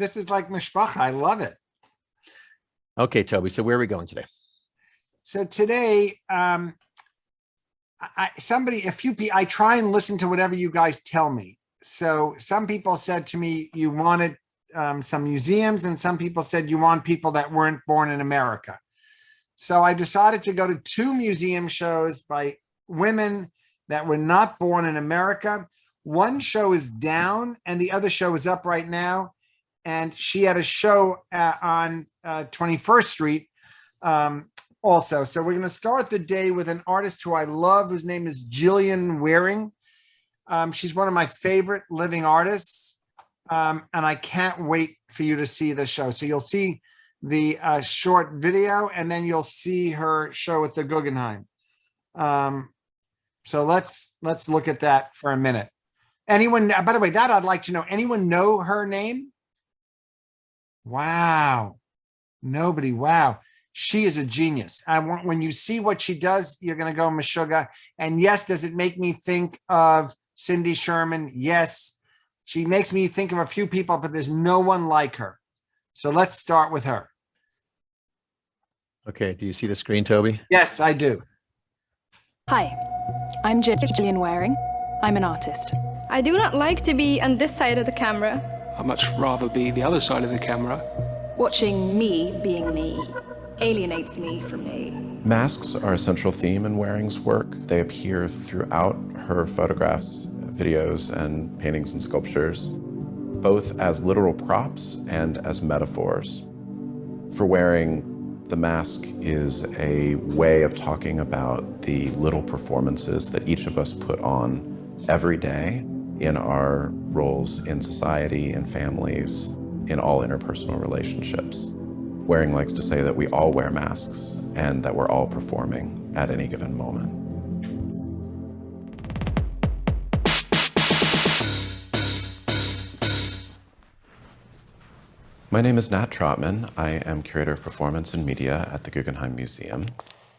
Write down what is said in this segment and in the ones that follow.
This is like mishpacha. I love it. Okay, Toby. So where are we going today? So today, I try and listen to whatever you guys tell me. So some people said to me, you wanted some museums, and some people said you want people that weren't born in America. So I decided to go to 2 museum shows by women that were not born in America. One show is down and the other show is up right now. And she had a show on 21st Street also. So we're going to start the day with an artist who I love, whose name is Gillian Waring. She's one of my favorite living artists. And I can't wait for you to see the show. So you'll see the short video, and then you'll see her show at the Guggenheim. So let's look at that for a minute. Anyone, by the way, that I'd like to know, anyone know her name? Wow. Nobody. Wow. She is a genius. When you see what she does, you're going to go Meshuggah. And yes, does it make me think of Cindy Sherman? Yes. She makes me think of a few people, but there's no one like her. So let's start with her. Okay. Do you see the screen, Toby? Yes, I do. Hi, I'm Gillian Waring. I'm an artist. I do not like to be on this side of the camera. I'd much rather be the other side of the camera. Watching me being me alienates me from me. Masks are a central theme in Waring's work. They appear throughout her photographs, videos, and paintings and sculptures, both as literal props and as metaphors. For Waring, the mask is a way of talking about the little performances that each of us put on every day in our roles in society, in families, in all interpersonal relationships. Waring likes to say that we all wear masks and that we're all performing at any given moment. My name is Nat Trotman. I am curator of performance and media at the Guggenheim Museum.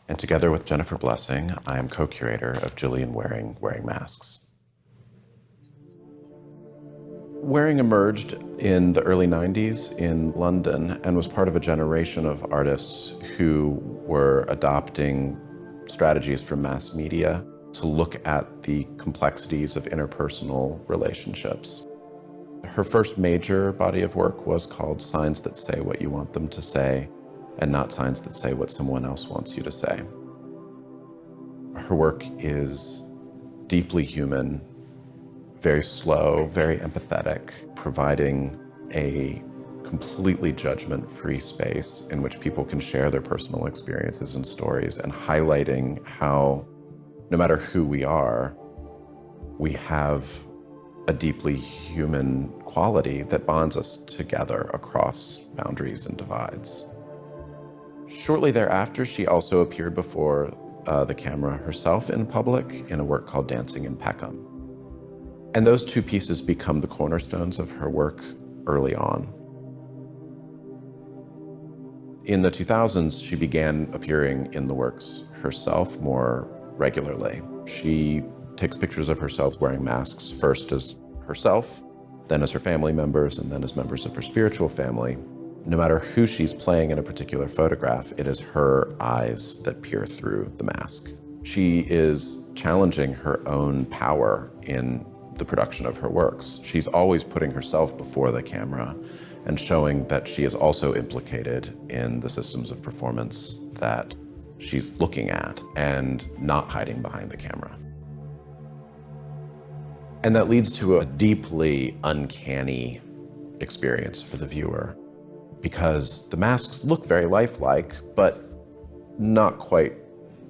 And together with Jennifer Blessing, I am co-curator of Gillian Waring Wearing Masks. Waring emerged in the early 90s in London and was part of a generation of artists who were adopting strategies from mass media to look at the complexities of interpersonal relationships. Her first major body of work was called Signs That Say What You Want Them to Say, and Not Signs That Say What Someone Else Wants You to Say. Her work is deeply human, very slow, very empathetic, providing a completely judgment-free space in which people can share their personal experiences and stories, and highlighting how, no matter who we are, we have a deeply human quality that bonds us together across boundaries and divides. Shortly thereafter, she also appeared before the camera herself in public in a work called Dancing in Peckham. And those 2 pieces become the cornerstones of her work early on. In the 2000s, she began appearing in the works herself more regularly. She takes pictures of herself wearing masks, first as herself, then as her family members, and then as members of her spiritual family. No matter who she's playing in a particular photograph, it is her eyes that peer through the mask. She is challenging her own power in the production of her works. She's always putting herself before the camera and showing that she is also implicated in the systems of performance that she's looking at and not hiding behind the camera. And that leads to a deeply uncanny experience for the viewer, because the masks look very lifelike, but not quite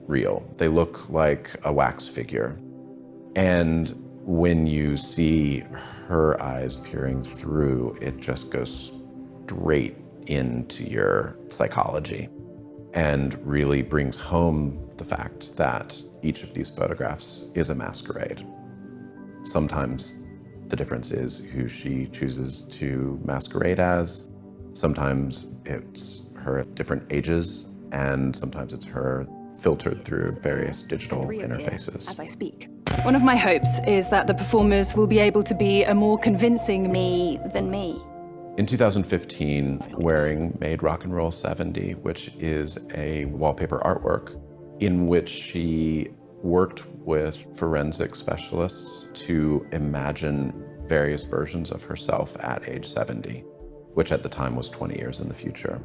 real. They look like a wax figure. And when you see her eyes peering through, it just goes straight into your psychology and really brings home the fact that each of these photographs is a masquerade. Sometimes the difference is who she chooses to masquerade as. Sometimes it's her at different ages, and sometimes it's her filtered through various digital interfaces. As I speak. One of my hopes is that the performers will be able to be a more convincing me than me. In 2015, Waring made Rock and Roll 70, which is a wallpaper artwork in which she worked with forensic specialists to imagine various versions of herself at age 70, which at the time was 20 years in the future.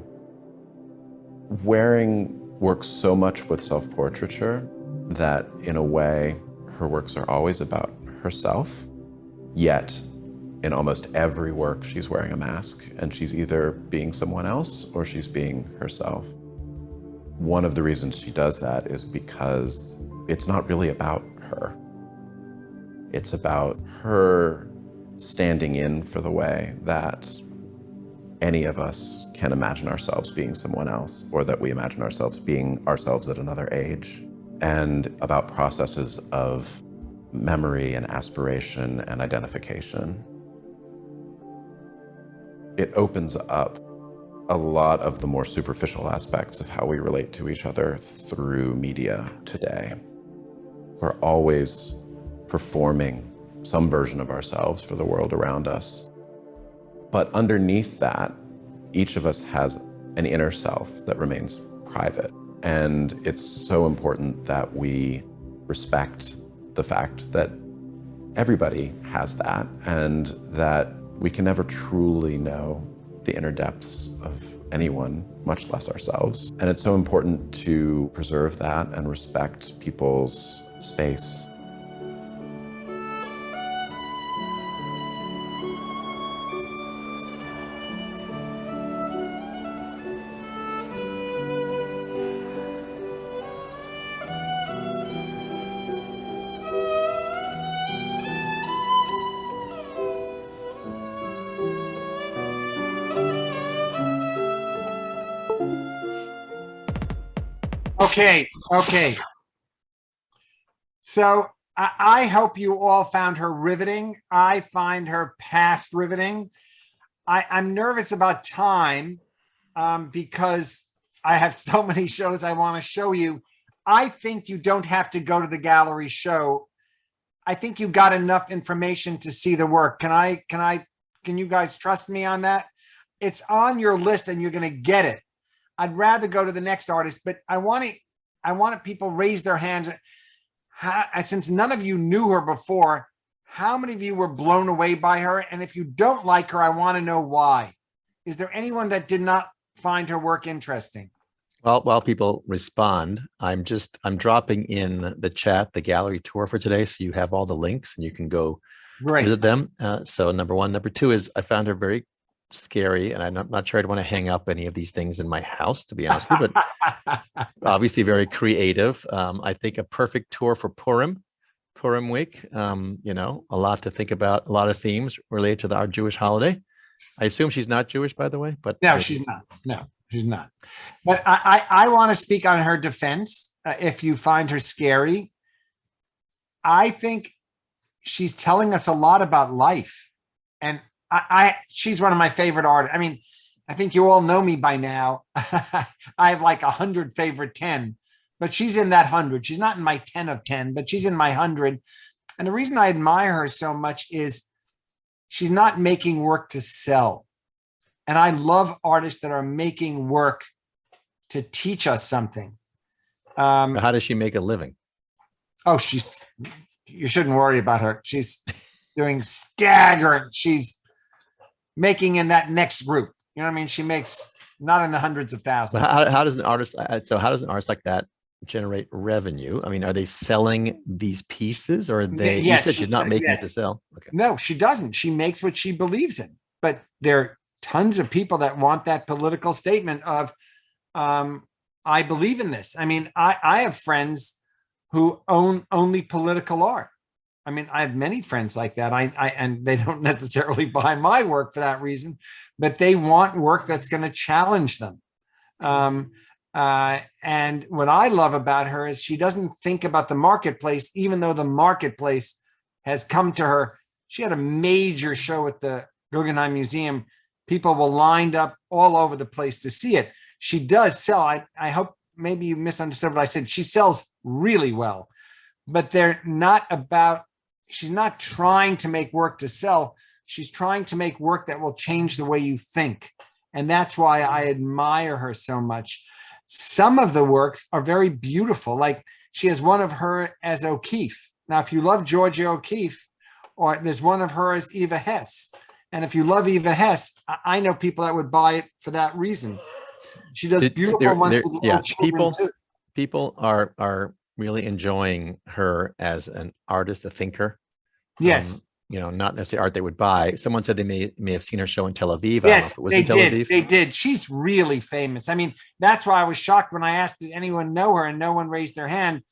Waring works so much with self-portraiture that, in a way, her works are always about herself, yet in almost every work she's wearing a mask, and she's either being someone else or she's being herself. One of the reasons she does that is because it's not really about her. It's about her standing in for the way that any of us can imagine ourselves being someone else, or that we imagine ourselves being ourselves at another age, and about processes of memory and aspiration and identification. It opens up a lot of the more superficial aspects of how we relate to each other through media today. We're always performing some version of ourselves for the world around us. But underneath that, each of us has an inner self that remains private. And it's so important that we respect the fact that everybody has that, and that we can never truly know the inner depths of anyone, much less ourselves. And it's so important to preserve that and respect people's space. Okay. So I hope you all found her riveting. I find her past riveting. I'm nervous about time because I have so many shows I want to show you. I think you don't have to go to the gallery show. I think you got enough information to see the work. Can you guys trust me on that? It's on your list and you're going to get it. I'd rather go to the next artist, but I wanted people raise their hands. Since none of you knew her before, how many of you were blown away by her? And if you don't like her, I want to know why. Is there anyone that did not find her work interesting? Well, while people respond, I'm dropping in the chat the gallery tour for today, so you have all the links and you can go visit them. So number one. Number two is I found her very scary, and I'm not sure I'd want to hang up any of these things in my house, to be honest with you, but obviously very creative. I think a perfect tour for Purim week. A lot to think about, a lot of themes related to our Jewish holiday. I assume she's not Jewish, by the way, but no, she's not. No, she's not. But I want to speak on her defense. If you find her scary, I think she's telling us a lot about life, and she's one of my favorite artists. I mean, I think you all know me by now. I have like 100 favorite 10, but she's in that 100. She's not in my 10 of 10, but she's in my 100. And the reason I admire her so much is she's not making work to sell. And I love artists that are making work to teach us something. How does she make a living? Oh, you shouldn't worry about her. She's doing staggering. She's making in that next group. You know what I mean? She makes not in the hundreds of thousands. How does an artist like that generate revenue? I mean, are they selling these pieces, or are they? Yes, you said she's not making it to sell. Okay. No, she doesn't. She makes what she believes in. But there are tons of people that want that political statement of, I believe in this. I mean, I have friends who own only political art. I mean, I have many friends like that. And they don't necessarily buy my work for that reason, but they want work that's going to challenge them. And what I love about her is she doesn't think about the marketplace, even though the marketplace has come to her. She had a major show at the Guggenheim Museum. People were lined up all over the place to see it. She does sell. I hope maybe you misunderstood what I said. She sells really well, but they're not about, she's not trying to make work to sell. She's trying to make work that will change the way you think. And that's why I admire her so much. Some of the works are very beautiful. Like she has one of her as O'Keeffe. Now, if you love Georgia O'Keeffe, or there's one of her as Eva Hess. And if you love Eva Hess, I know people that would buy it for that reason. She does beautiful ones with little children too. People are really enjoying her as an artist, a thinker. Yes. Not necessarily art they would buy. Someone said they may have seen her show in Tel Aviv. Yes, they did. They did. She's really famous. I mean, that's why I was shocked when I asked, did anyone know her? And no one raised their hand.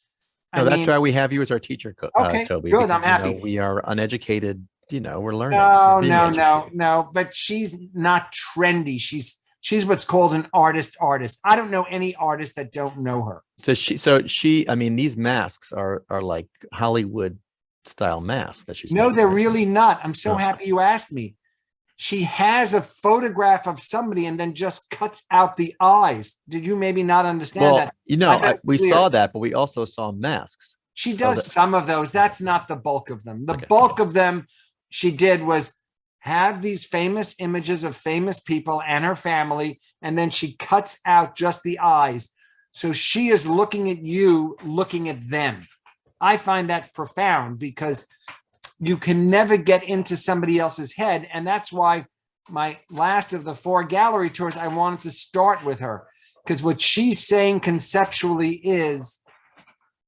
That's why we have you as our teacher, okay, Toby. Good, because, I'm happy. We are uneducated, we're learning. No. But she's not trendy. She's what's called an artist. I don't know any artist that don't know her. So she, I mean, these masks are like Hollywood style masks that she's No, they're really not. I'm so happy you asked me. She has a photograph of somebody and then just cuts out the eyes. Did you maybe not understand that? We saw that, but we also saw masks. She does some of those. That's not the bulk of them. The bulk of them she did was have these famous images of famous people and her family, and then she cuts out just the eyes. So she is looking at you, looking at them. I find that profound because you can never get into somebody else's head. And that's why my last of the 4 gallery tours, I wanted to start with her, because what she's saying conceptually is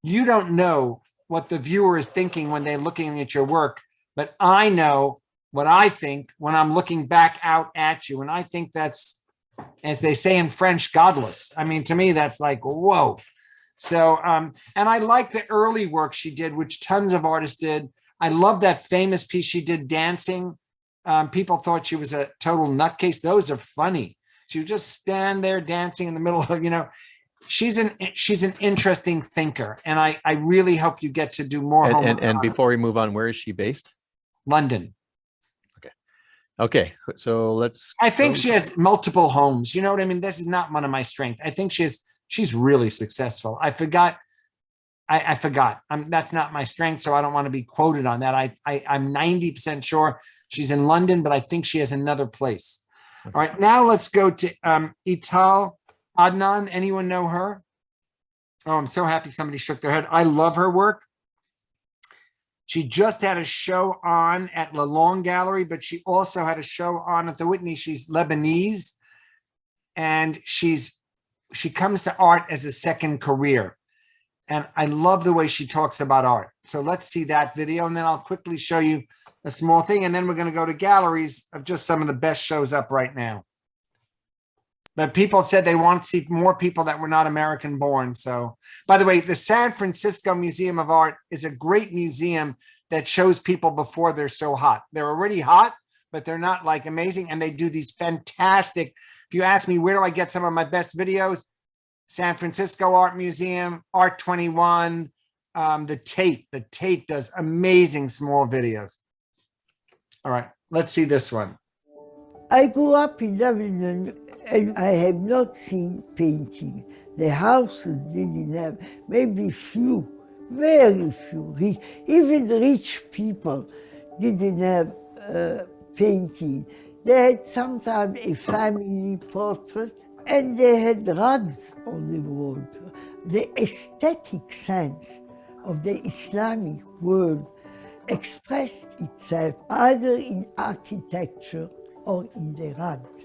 you don't know what the viewer is thinking when they're looking at your work, but I know what I think when I'm looking back out at you. And I think that's, as they say in French, godless. I mean, to me, that's like, whoa. So, and I like the early work she did, which tons of artists did. I love that famous piece she did dancing. People thought she was a total nutcase. Those are funny. She would just stand there dancing in the middle of, she's an interesting thinker. And I really hope you get to do more homework. And before we move on, where is she based? London. Okay. So I think she has multiple homes. You know what I mean? This is not one of my strengths. I think she's really successful. I forgot. That's not my strength, so I don't want to be quoted on that. I'm 90% sure she's in London, but I think she has another place. Okay. All right, now let's go to Etel. Adnan, anyone know her? Oh, I'm so happy somebody shook their head. I love her work. She just had a show on at Lelong Gallery, but she also had a show on at the Whitney. She's Lebanese, and she comes to art as a second career. And I love the way she talks about art. So let's see that video, and then I'll quickly show you a small thing, and then we're going to go to galleries of just some of the best shows up right now. But people said they want to see more people that were not American born. So, by the way, the San Francisco Museum of Art is a great museum that shows people before they're so hot. They're already hot, but they're not like amazing. And they do these fantastic, if you ask me, where do I get some of my best videos? San Francisco Art Museum, Art 21, the Tate does amazing small videos. All right, let's see this one. I grew up in Lebanon and I have not seen painting. The houses didn't have, maybe few, very few. Even rich people didn't have painting. They had sometimes a family portrait, and they had rugs on the wall. The aesthetic sense of the Islamic world expressed itself either in architecture or in the rugs.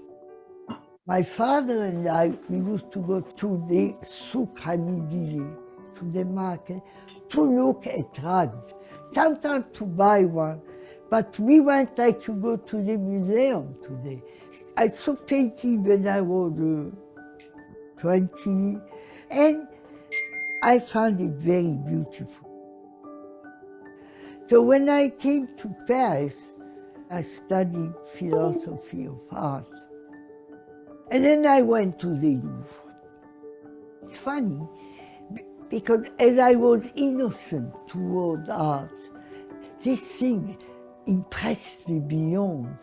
My father and I, we used to go to the Souk Hamidiyeh, to the market, to look at rugs, sometimes to buy one. But we went like to go to the museum today. I saw painting when I was 20, and I found it very beautiful. So when I came to Paris, I studied philosophy of art. And then I went to the Louvre. It's funny, because as I was innocent toward art, this thing impressed me beyond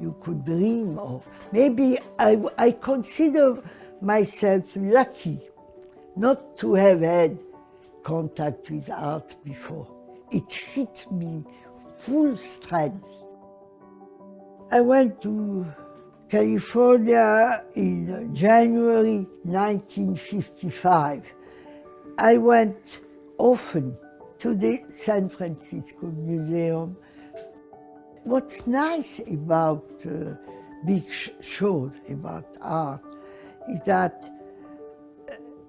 you could dream of. Maybe I consider myself lucky not to have had contact with art before. It hit me full strength. I went to California in January 1955. I went often to the San Francisco Museum. What's nice about big shows about art is that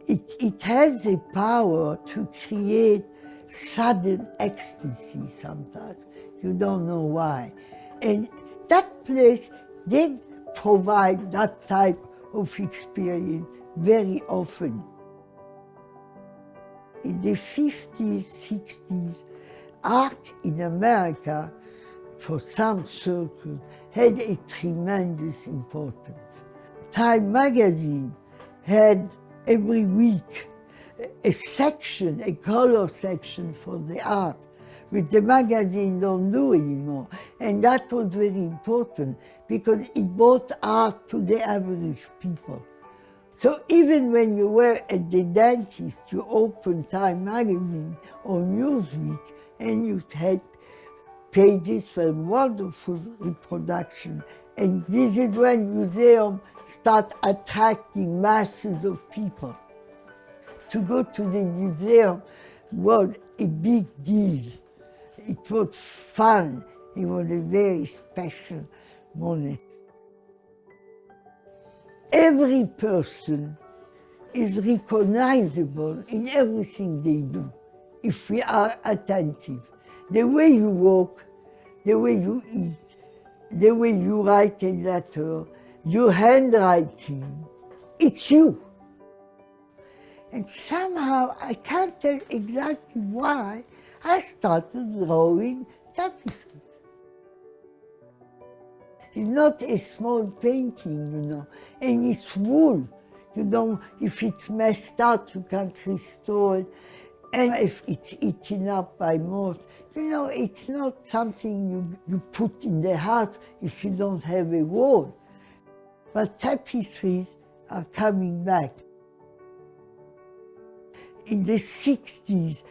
it has the power to create sudden ecstasy sometimes. You don't know why. And that place did provide that type of experience very often. In the 50s, 60s, art in America, for some circles, had a tremendous importance. Time magazine had every week a section, a color section for the art, which the magazine don't do anymore. And that was very important because it brought art to the average people. So even when you were at the dentist, you opened Time magazine or Newsweek and you had pages for wonderful reproduction. And this is when museums start attracting masses of people. To go to the museum was a big deal. It was fun. It was a very special moment. Every person is recognizable in everything they do if we are attentive. The way you walk, the way you eat, the way you write a letter, your handwriting, it's you. And somehow, I can't tell exactly why, I started drawing tapestries. It's not a small painting, you know, and it's wool. You don't, if it's messed up, you can't restore it. And if it's eaten up by moth, you know, it's not something you put in the house if you don't have a wall. But tapestries are coming back. In the 60s,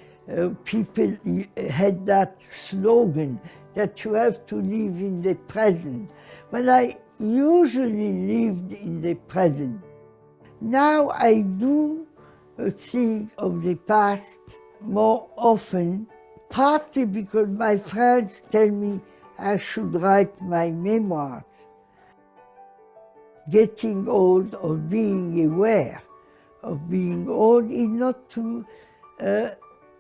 people had that slogan that you have to live in the present. But I usually lived in the present. Now I do think of the past more often, partly because my friends tell me I should write my memoirs. Getting old or being aware of being old is not to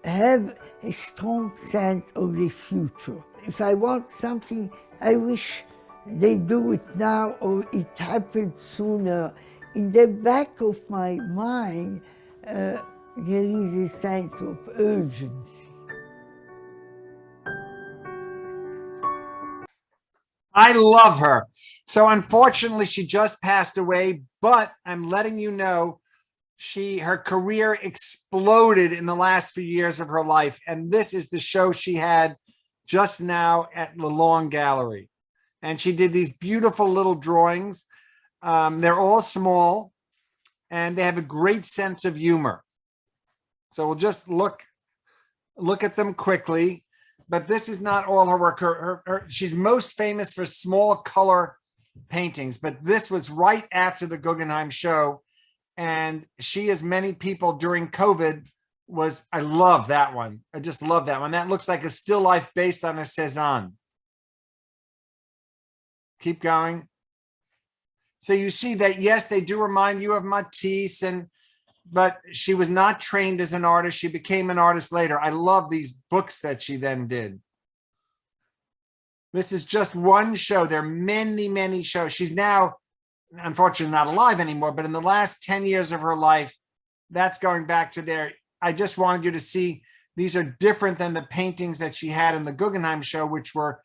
have a strong sense of the future. If I want something, I wish they do it now or it happened sooner. In the back of my mind, there is a sense of urgency. I love her. So unfortunately, she just passed away, but I'm letting you know her career exploded in the last few years of her life. And this is the show she had just now at Lelong Gallery. And she did these beautiful little drawings. They're all small and they have a great sense of humor. So we'll just look at them quickly. But this is not all her work. She's most famous for small color paintings, but this was right after the Guggenheim show. And she, as many people during COVID, I love that one. I just love that one. That looks like a still life based on a Cézanne. Keep going. So you see that, yes, they do remind you of Matisse, but she was not trained as an artist. She became an artist later. I love these books that she then did. This is just one show. There are many, many shows. She's now, unfortunately, not alive anymore, but in the last 10 years of her life, that's going back to there. I just wanted you to see these are different than the paintings that she had in the Guggenheim show, which were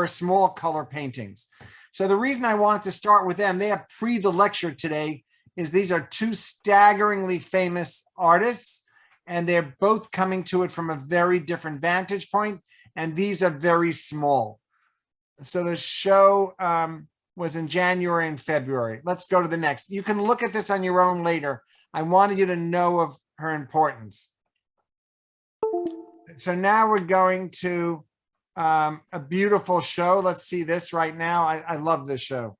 small color paintings. So the reason I wanted to start with them, they have the lecture today, is these are two staggeringly famous artists, and they're both coming to it from a very different vantage point, and these are very small. So the show was in January and February. Let's go to the next. You can look at this on your own later. I wanted you to know of her importance. So now we're going to A beautiful show. Let's see this right now. I love this show.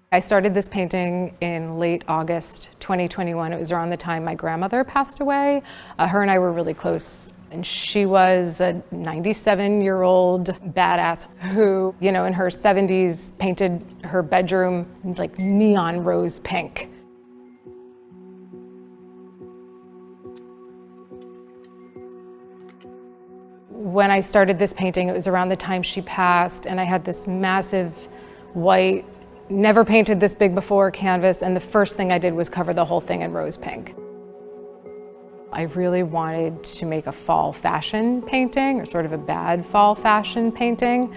I started this painting in late August 2021. It was around the time my grandmother passed away. Her and I were really close, and she was a 97-year-old badass who, you know, in her 70s painted her bedroom like neon rose pink. When I started this painting, it was around the time she passed, and I had this massive white, never painted this big before canvas, and the first thing I did was cover the whole thing in rose pink. I really wanted to make a fall fashion painting, or sort of a bad fall fashion painting,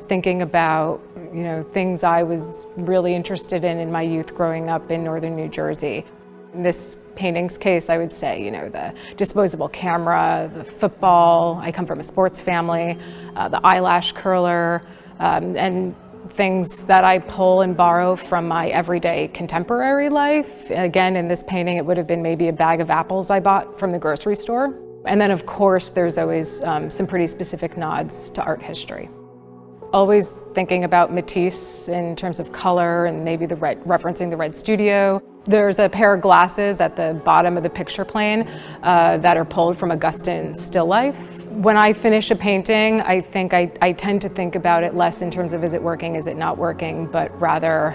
thinking about, you know, things I was really interested in my youth growing up in northern New Jersey. In this painting's case, I would say, you know, the disposable camera, the football, I come from a sports family, the eyelash curler, and things that I pull and borrow from my everyday contemporary life. Again, in this painting, it would have been maybe a bag of apples I bought from the grocery store. And then, of course, there's always some pretty specific nods to art history. Always thinking about Matisse in terms of color and maybe the red, referencing the Red Studio. There's a pair of glasses at the bottom of the picture plane that are pulled from Augustine's still life. When I finish a painting, I think I tend to think about it less in terms of is it working, is it not working, but rather,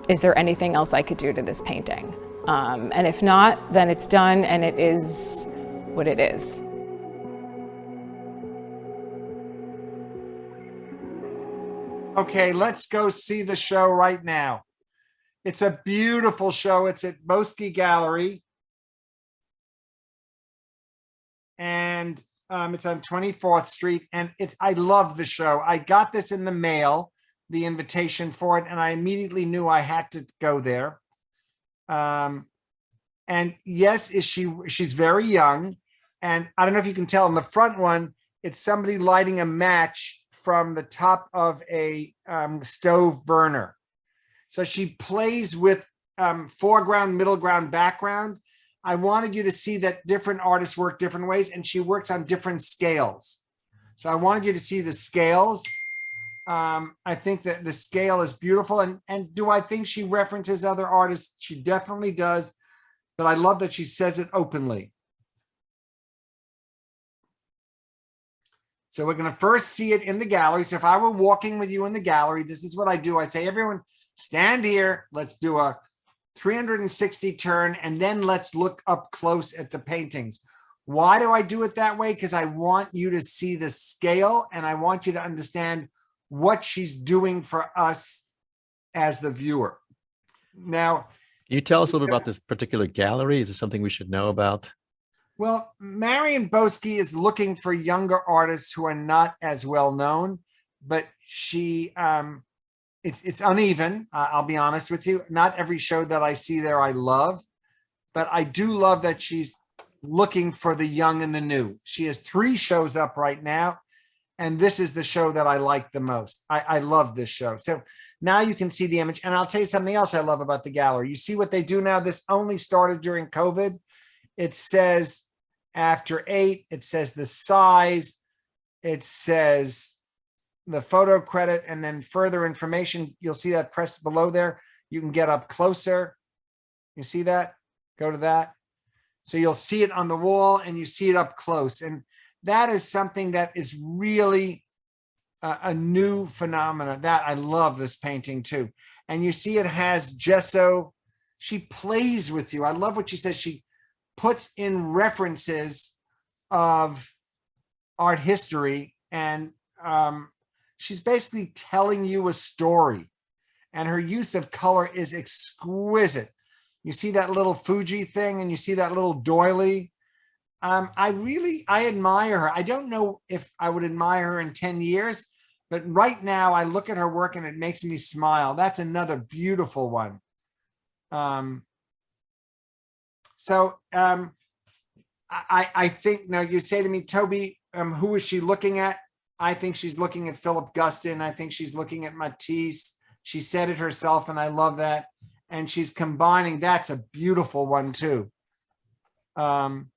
is there anything else I could do to this painting? And if not, then it's done and it is what it is. Okay, let's go see the show right now. It's a beautiful show. It's at Boesky Gallery. And it's on 24th Street. And I love the show. I got this in the mail, the invitation for it, and I immediately knew I had to go there. And yes, she's very young. And I don't know if you can tell in the front one, it's somebody lighting a match from the top of a stove burner. So she plays with foreground, middle ground, background. I wanted you to see that different artists work different ways, and she works on different scales. So I wanted you to see the scales. I think that the scale is beautiful. And do I think she references other artists? She definitely does. But I love that she says it openly. So we're going to first see it in the gallery. So if I were walking with you in the gallery, this is what I do. I say, everyone stand here. Let's do a 360 turn, and then let's look up close at the paintings. Why do I do it that way? Because I want you to see the scale, and I want you to understand what she's doing for us as the viewer. Now, can you tell us a little bit about this particular gallery? Is there something we should know about? Well, Marianne Boesky is looking for younger artists who are not as well known, but she, it's uneven. I'll be honest with you. Not every show that I see there I love, but I do love that she's looking for the young and the new. She has 3 shows up right now, and this is the show that I like the most. I love this show. So now you can see the image, and I'll tell you something else I love about the gallery. You see what they do now? This only started during COVID. It says after 8, it says the size, it says the photo credit, and then further information. You'll see that pressed below there. You can get up closer. You see that? Go to that. So you'll see it on the wall and you see it up close. And that is something that is really a new phenomenon. That I love this painting too. And you see it has gesso. She plays with you. I love what she says. She puts in references of art history, and she's basically telling you a story, and her use of color is exquisite. You see that little Fuji thing, and you see that little doily. I admire her. I don't know if I would admire her in 10 years, but right now I look at her work and it makes me smile. That's another beautiful one. I think, now you say to me, Toby, who is she looking at? I think she's looking at Philip Augustine. I think she's looking at Matisse. She said it herself, and I love that. and she's combining. That's a beautiful one too. And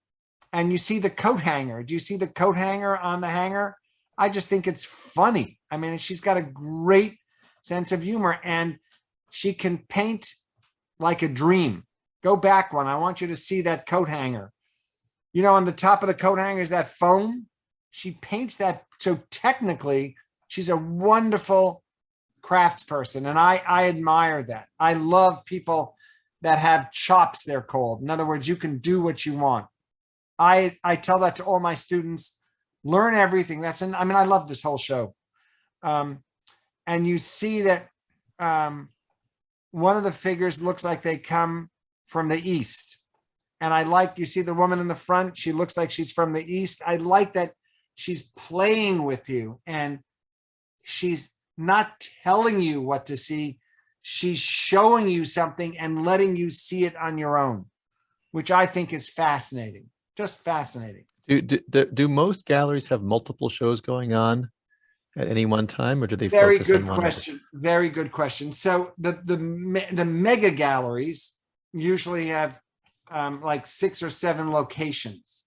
you see the coat hanger. Do you see the coat hanger on the hanger? I just think it's funny. I mean, she's got a great sense of humor, and she can paint like a dream. Go back one. I want you to see that coat hanger. You know, on the top of the coat hanger is that foam. She paints that. So technically, she's a wonderful craftsperson, and I admire that. I love people that have chops, they're called. In other words, you can do what you want. I tell that to all my students, learn everything. I mean, I love this whole show. And you see that one of the figures looks like they come from the East. And you see the woman in the front, she looks like she's from the East. I like that she's playing with you, and she's not telling you what to see. She's showing you something and letting you see it on your own, which I think is fascinating, just fascinating. Do most galleries have multiple shows going on at any one time, or do they Very focus good on one? question. Very good question. So the mega galleries usually have like 6 or 7 locations.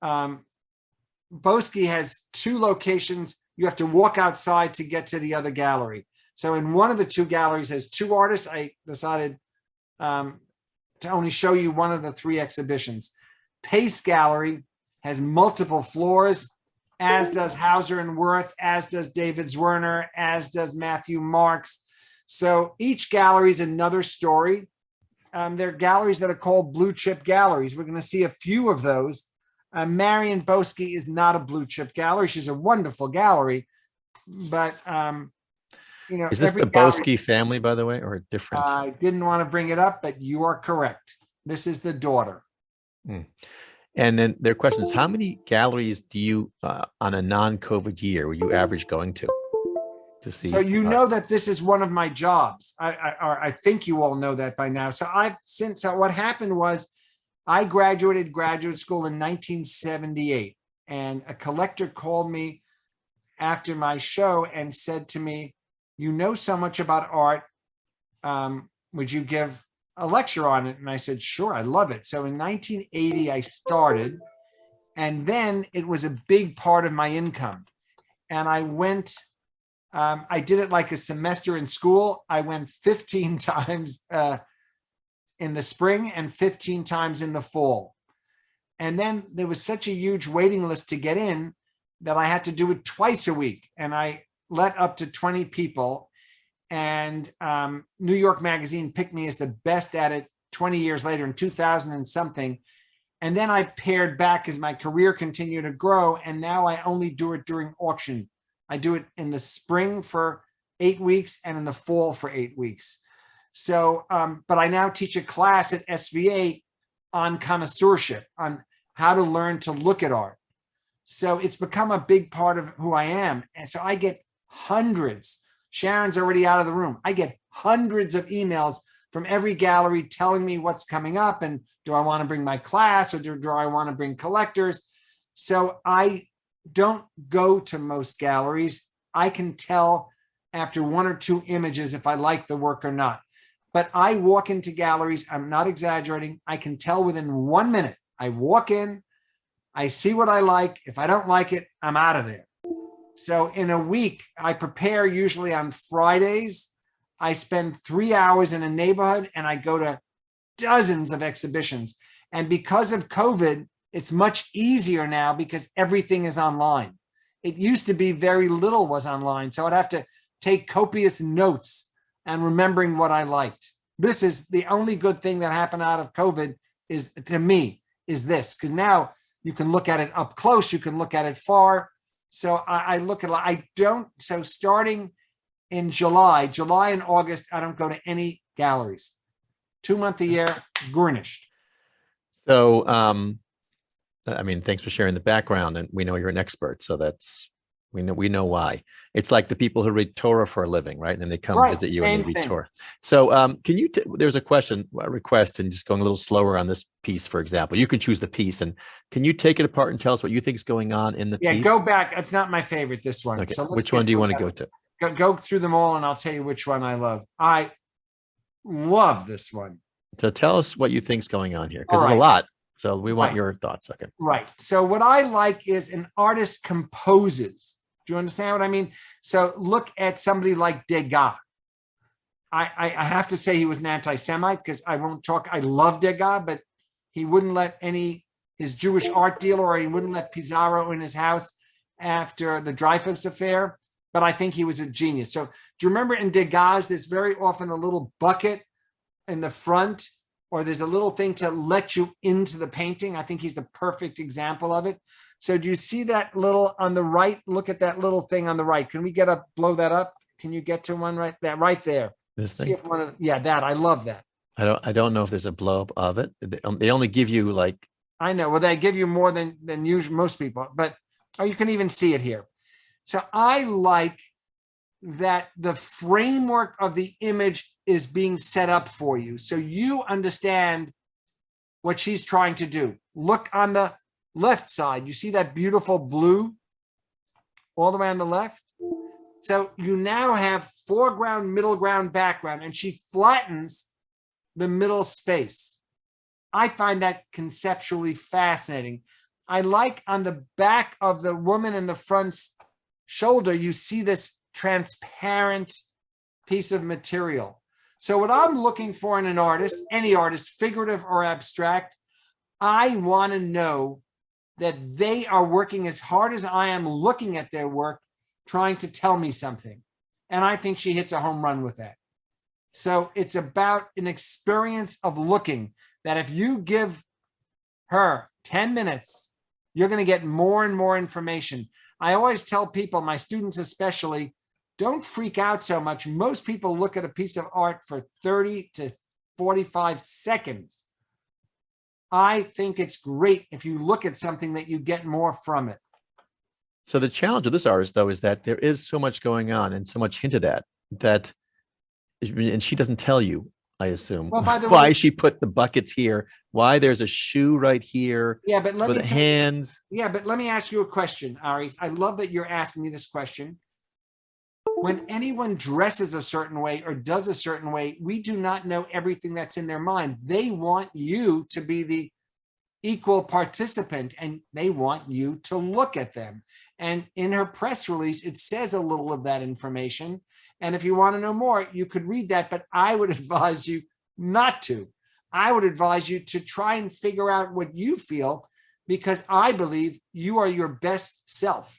Boesky has 2 locations. You have to walk outside to get to the other gallery. So in one of the 2 galleries has 2 artists. I decided to only show you one of the 3 exhibitions. Pace Gallery has multiple floors, as does Hauser and Wirth, as does David Zwerner, as does Matthew Marks. So each gallery is another story. There are galleries that are called blue chip galleries. We're going to see a few of those. Marianne Boesky is not a blue chip gallery. She's a wonderful gallery, but you know, is this the Boesky family, by the way, or different? I didn't want to bring it up, but you are correct. This is the daughter. And then their question is, how many galleries do you, on a non-COVID year, were you average going to see? So you know that this is one of my jobs. I think you all know that by now. So what happened was I graduated graduate school in 1978, and a collector called me after my show and said to me, you know so much about art, would you give a lecture on it? And I said, sure, I love it. So in 1980, I started, and then it was a big part of my income. And I went, I did it like a semester in school. I went 15 times in the spring and 15 times in the fall. And then there was such a huge waiting list to get in that I had to do it twice a week. And I let up to 20 people. And New York Magazine picked me as the best at it 20 years later in 2000 and something. And then I pared back as my career continued to grow. And now I only do it during auction. I do it in the spring for 8 weeks and in the fall for 8 weeks. So, but I now teach a class at SVA on connoisseurship, on how to learn to look at art. So it's become a big part of who I am. And so I get hundreds. Sharon's already out of the room. I get hundreds of emails from every gallery telling me what's coming up and do I want to bring my class or do I want to bring collectors? So I don't go to most galleries. I can tell after 1 or 2 images if I like the work or not. But I walk into galleries, I'm not exaggerating, I can tell within 1 minute. I walk in, I see what I like. If I don't like it, I'm out of there. So in a week, I prepare usually on Fridays. I spend 3 hours in a neighborhood and I go to dozens of exhibitions. And because of COVID, it's much easier now because everything is online. It used to be very little was online. So I'd have to take copious notes and remembering what I liked. This is the only good thing that happened out of COVID is, to me, is this, because now you can look at it up close, you can look at it far. So I look at, so starting in July and August, I don't go to any galleries. 2 months a year, garnished. So, I mean, thanks for sharing the background, and we know you're an expert, so we know why. It's like the people who read Torah for a living, right? And then they come visit you and they read Torah. So can you, there's a request, and just going a little slower on this piece, for example. You can choose the piece, and can you take it apart and tell us what you think is going on in the piece? Yeah, go back. It's not my favorite, this one. Okay. So which one do you want to go to? Go through them all, and I'll tell you which one I love. Love this one. So tell us what you think's going on here, because All there's a right. lot. So we want Right. your thoughts. Okay. Right. So what I like is an artist composes. Do you understand what I mean? So look at somebody like Degas. I have to say he was an anti-Semite because I won't talk. I love Degas, but he wouldn't let his Jewish art dealer, or he wouldn't let Pizarro in his house after the Dreyfus affair. But I think he was a genius. So do you remember in Degas, there's very often a little bucket in the front, or there's a little thing to let you into the painting. I think he's the perfect example of it. So do you see that little on the right? Look at that little thing on the right. Can we blow that up? Can you get to one right there? This See thing? if that, I love that. I don't know if there's a blow up of it. They only give you like. I know. Well, they give you more than usually most people, but you can even see it here. So I like that the framework of the image is being set up for you, so you understand what she's trying to do. Look on the left side. You see that beautiful blue all the way on the left? So you now have foreground, middle ground, background, and she flattens the middle space. I find that conceptually fascinating. I like on the back of the woman in the front's shoulder, you see this transparent piece of material. So what I'm looking for in an artist, any artist, figurative or abstract, I want to know that they are working as hard as I am looking at their work, trying to tell me something. And I think she hits a home run with that. So it's about an experience of looking, that if you give her 10 minutes, you're going to get more and more information. I always tell people, my students especially, don't freak out so much. Most people look at a piece of art for 30 to 45 seconds. I think it's great if you look at something that you get more from it. So the challenge of this artist, though, is that there is so much going on and so much hinted at that, and she doesn't tell you, I assume, Well, by the why way, she put the buckets here, why there's a shoe right here, yeah, but for the hands. Yeah, but let me ask you a question, Ari. I love that you're asking me this question. When anyone dresses a certain way or does a certain way, we do not know everything that's in their mind. They want you to be the equal participant, and they want you to look at them. And in her press release, it says a little of that information. And if you want to know more, you could read that, but I would advise you not to. I would advise you to try and figure out what you feel, because I believe you are your best self.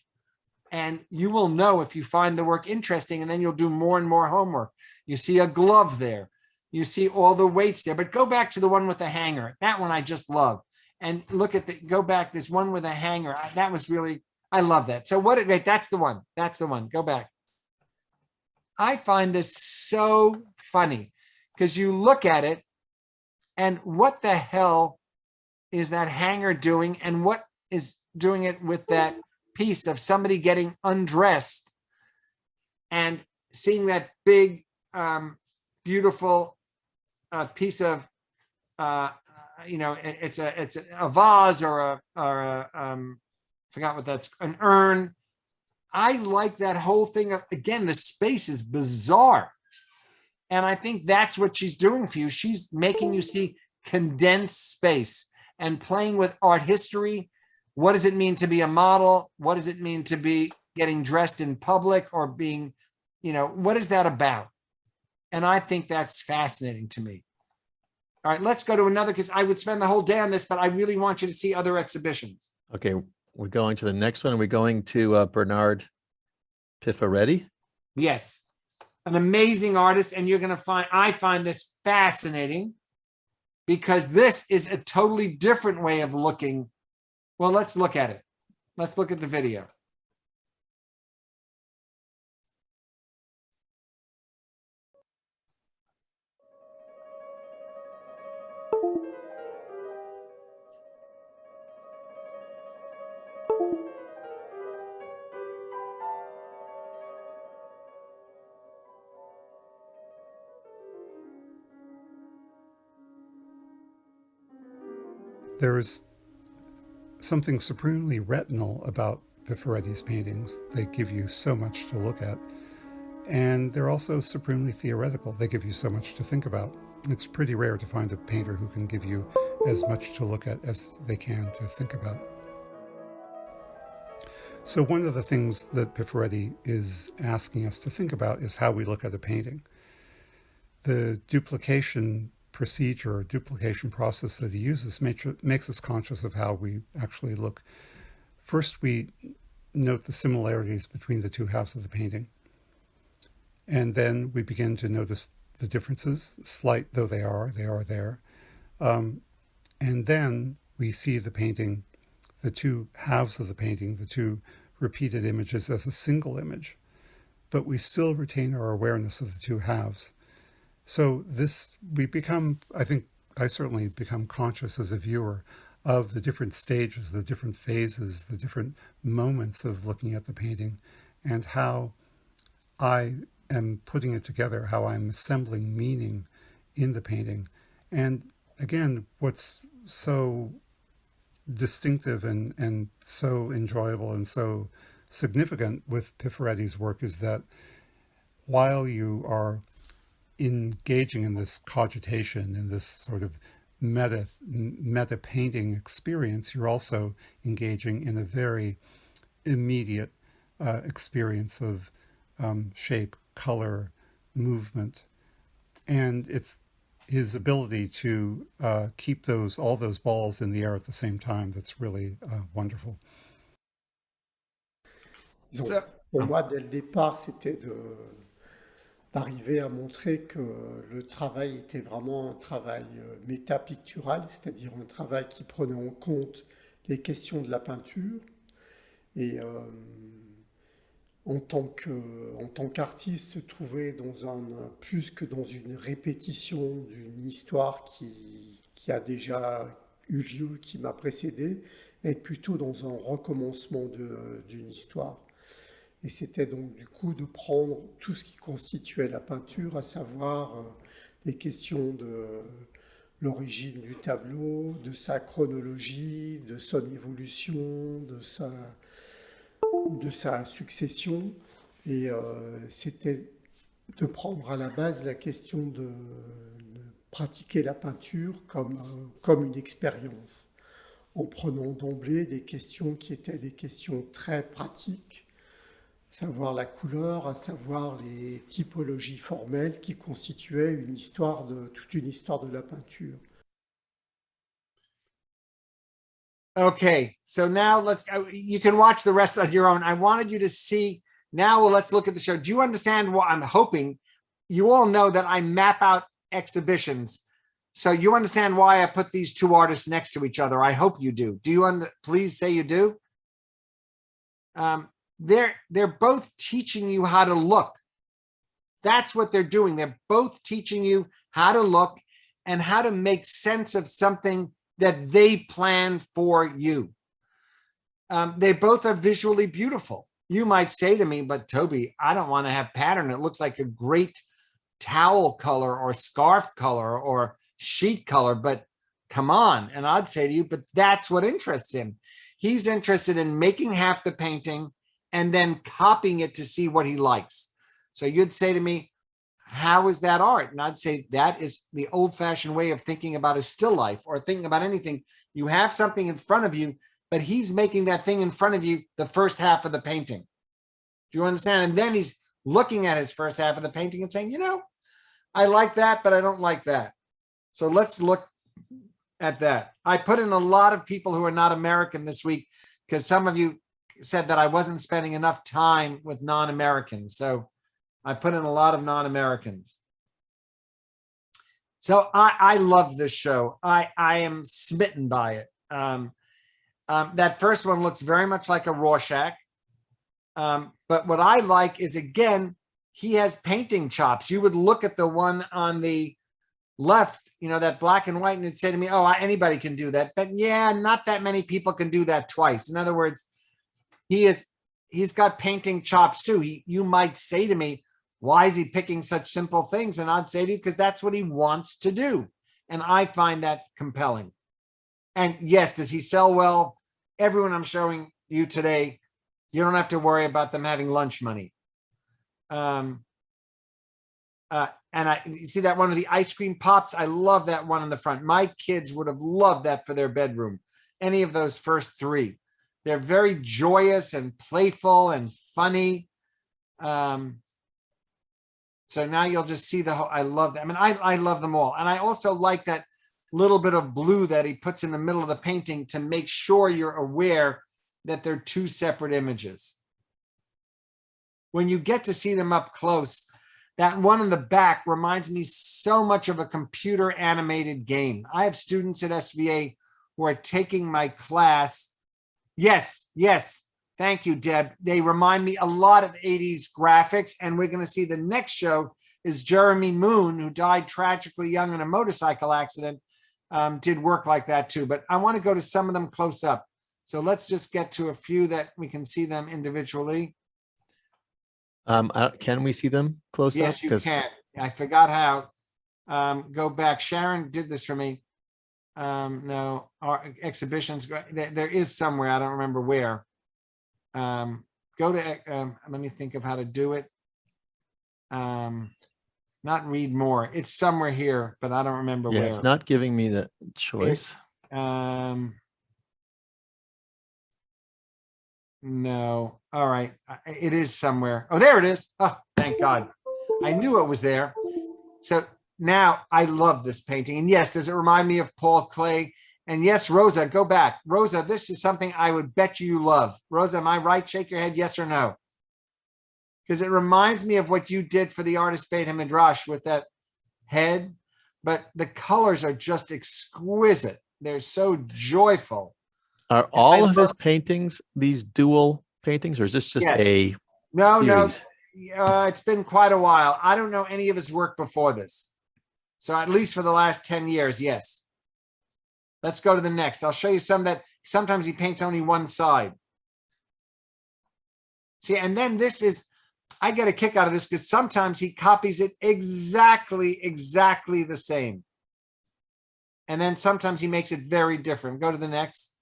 And you will know if you find the work interesting, and then you'll do more and more homework. You see a glove there. You see all the weights there. But go back to the one with the hanger. That one I just love. And look at go back, this one with a hanger. That was really, I love that. So that's the one. That's the one. Go back. I find this so funny because you look at it and what the hell is that hanger doing? And what is doing it with that piece of somebody getting undressed and seeing that big, beautiful piece of, it's a vase or forgot what that's, an urn. I like that whole thing. Again, the space is bizarre. And I think that's what she's doing for you. She's making you see condensed space and playing with art history. What does it mean to be a model? What does it mean to be getting dressed in public or being, what is that about? And I think that's fascinating to me. All right, let's go to another, because I would spend the whole day on this, but I really want you to see other exhibitions. Okay, we're going to the next one. We're going to Bernard Piffaretti. Yes, an amazing artist. And you're going to I find this fascinating because this is a totally different way of looking. Well, let's look at it. Let's look at the video. There is something supremely retinal about Piffaretti's paintings. They give you so much to look at. And they're also supremely theoretical. They give you so much to think about. It's pretty rare to find a painter who can give you as much to look at as they can to think about. So one of the things that Piffaretti is asking us to think about is how we look at a painting. The duplication procedure or duplication process that he uses makes us conscious of how we actually look. First, we note the similarities between the two halves of the painting. And then we begin to notice the differences, slight though they are there. And then we see the painting, the two halves of the painting, the two repeated images as a single image, but we still retain our awareness of the two halves. So we become, I certainly become conscious as a viewer of the different stages, the different phases, the different moments of looking at the painting, and how I am putting it together, how I'm assembling meaning in the painting. And again, what's so distinctive and so enjoyable and so significant with Piffaretti's work is that while you are engaging in this cogitation, in this sort of meta painting experience, you're also engaging in a very immediate experience of shape, color, movement. And it's his ability to keep all those balls in the air at the same time that's really wonderful. Donc, pour moi, dès le départ, c'était d'arriver à montrer que le travail était vraiment un travail métapictural, c'est-à-dire un travail qui prenait en compte les questions de la peinture. Et en tant qu'artiste, se trouver plus que dans une répétition d'une histoire qui a déjà eu lieu, qui m'a précédé, être plutôt dans un recommencement d'une histoire. Et c'était donc du coup de prendre tout ce qui constituait la peinture, à savoir les questions de l'origine du tableau, de sa chronologie, de son évolution, de sa succession. Et c'était de prendre à la base la question de pratiquer la peinture comme une expérience, en prenant d'emblée des questions qui étaient des questions très pratiques, à savoir la couleur, à savoir les typologies formelles qui constituaient toute une histoire de la peinture. Okay, so now you can watch the rest on your own. I wanted you to see, now let's look at the show. Do you understand what I'm hoping? You all know that I map out exhibitions. So you understand why I put these two artists next to each other. I hope you do. Do you please say you do? They're both teaching you how to look. That's what they're doing. They're both teaching you how to look and how to make sense of something that they plan for you. They both are visually beautiful. You might say to me, but Toby, I don't want to have pattern. It looks like a great towel color or scarf color or sheet color, but come on. And I'd say to you, but that's what interests him. He's interested in making half the painting and then copying it to see what he likes. So you'd say to me, how is that art? And I'd say that is the old-fashioned way of thinking about a still life or thinking about anything. You have something in front of you, but he's making that thing in front of you the first half of the painting. Do you understand? And then he's looking at his first half of the painting and saying, you know, I like that, but I don't like that. So let's look at that. I put in a lot of people who are not American this week because some of you said that I wasn't spending enough time with non-Americans. So I put in a lot of non-Americans. So I love this show. I am smitten by it. That first one looks very much like a Rorschach. But what I like is, again, he has painting chops. You would look at the one on the left, you know, that black and white, and it'd say to me, oh, anybody can do that. But yeah, not that many people can do that twice. In other words, he's got painting chops too. You might say to me, why is he picking such simple things? And I'd say to you, because that's what he wants to do. And I find that compelling. And yes, does he sell well? Everyone I'm showing you today, you don't have to worry about them having lunch money. And you see that one of the ice cream pops? I love that one in the front. My kids would have loved that for their bedroom. Any of those first three. They're very joyous and playful and funny. So now you'll just see the whole, I love that. I mean, I love them all. And I also like that little bit of blue that he puts in the middle of the painting to make sure you're aware that they're two separate images. When you get to see them up close, that one in the back reminds me so much of a computer animated game. I have students at SVA who are taking my class. Yes, thank you, Deb. They remind me a lot of 80s graphics, and we're going to see the next show is Jeremy Moon, who died tragically young in a motorcycle accident, did work like that too. But I want to go to some of them close up. So let's just get to a few that we can see them individually. Can we see them close up? Yes, you can. I forgot how. Go back. Sharon did this for me. No, our exhibitions. There is somewhere. I don't remember where. Go to. Let me think of how to do it. Not read more. It's somewhere here, but I don't remember where. It's not giving me the choice. No. All right. It is somewhere. Oh, there it is. Oh, thank God. I knew it was there. So now I love this painting. And yes, does it remind me of Paul Klee? And yes, Rosa, go back. Rosa, this is something I would bet you love. Rosa, am I right? Shake your head, yes or no. Because it reminds me of what you did for the artist Beit HaMidrash with that head. But the colors are just exquisite. They're so joyful. Are all of his paintings these dual paintings, or is this just a No, it's been quite a while. I don't know any of his work before this. So at least for the last 10 years, yes. Let's go to the next. I'll show you some that sometimes he paints only one side. See, and then this is, I get a kick out of this because sometimes he copies it exactly the same. And then sometimes he makes it very different. Go to the next.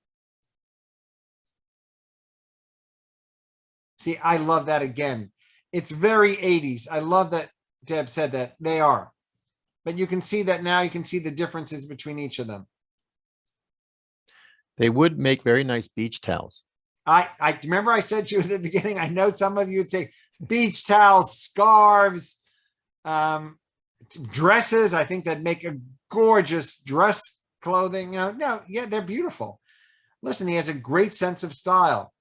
See, I love that again. It's very 80s. I love that Deb said that. They are. But you can see that now. You can see the differences between each of them. They would make very nice beach towels. I remember I said to you at the beginning, I know some of you would say beach towels, scarves, dresses. I think that make a gorgeous dress clothing. They're beautiful. Listen, he has a great sense of style.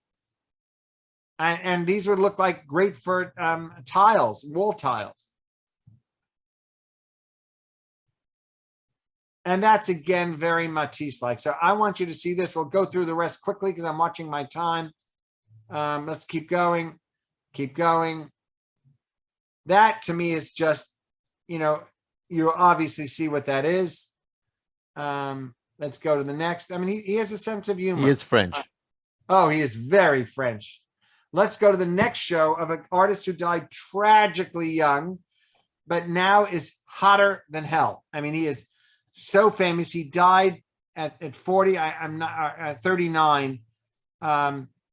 And these would look like great for tiles, wall tiles. And that's, again, very Matisse-like. So I want you to see this. We'll go through the rest quickly because I'm watching my time. Let's keep going. Keep going. That, to me, is just, you obviously see what that is. Let's go to the next. I mean, he has a sense of humor. He is French. Oh, he is very French. Let's go to the next show of an artist who died tragically young, but now is hotter than hell. I mean, he is so famous. He died at 40. I'm not 39.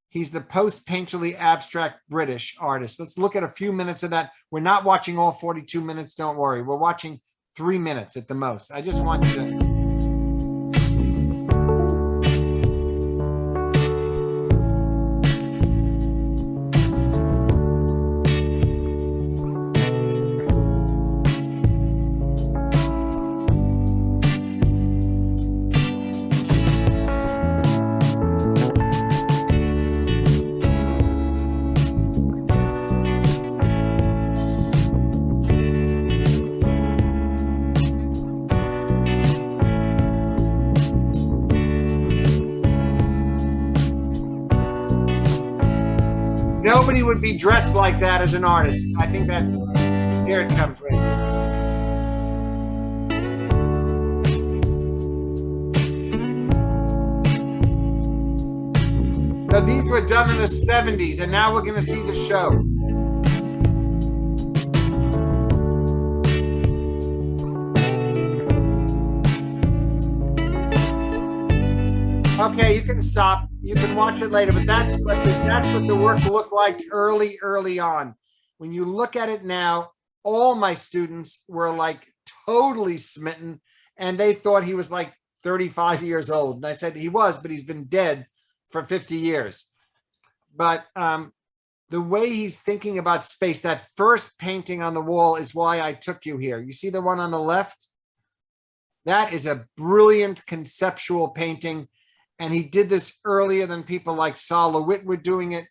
He's the post-painterly abstract British artist. Let's look at a few minutes of that. We're not watching all 42 minutes. Don't worry. We're watching 3 minutes at the most. I just want you to. Nobody would be dressed like that as an artist. I think that here it comes right here. So these were done in the 70s, and now we're going to see the show. Okay, you can stop. You can watch it later, but that's what the work looked like early on. When you look at it now, all my students were like totally smitten, and they thought he was like 35 years old. And I said he was, but he's been dead for 50 years. But the way he's thinking about space, that first painting on the wall is why I took you here. You see the one on the left? That is a brilliant conceptual painting. And he did this earlier than people like Sol LeWitt were doing it.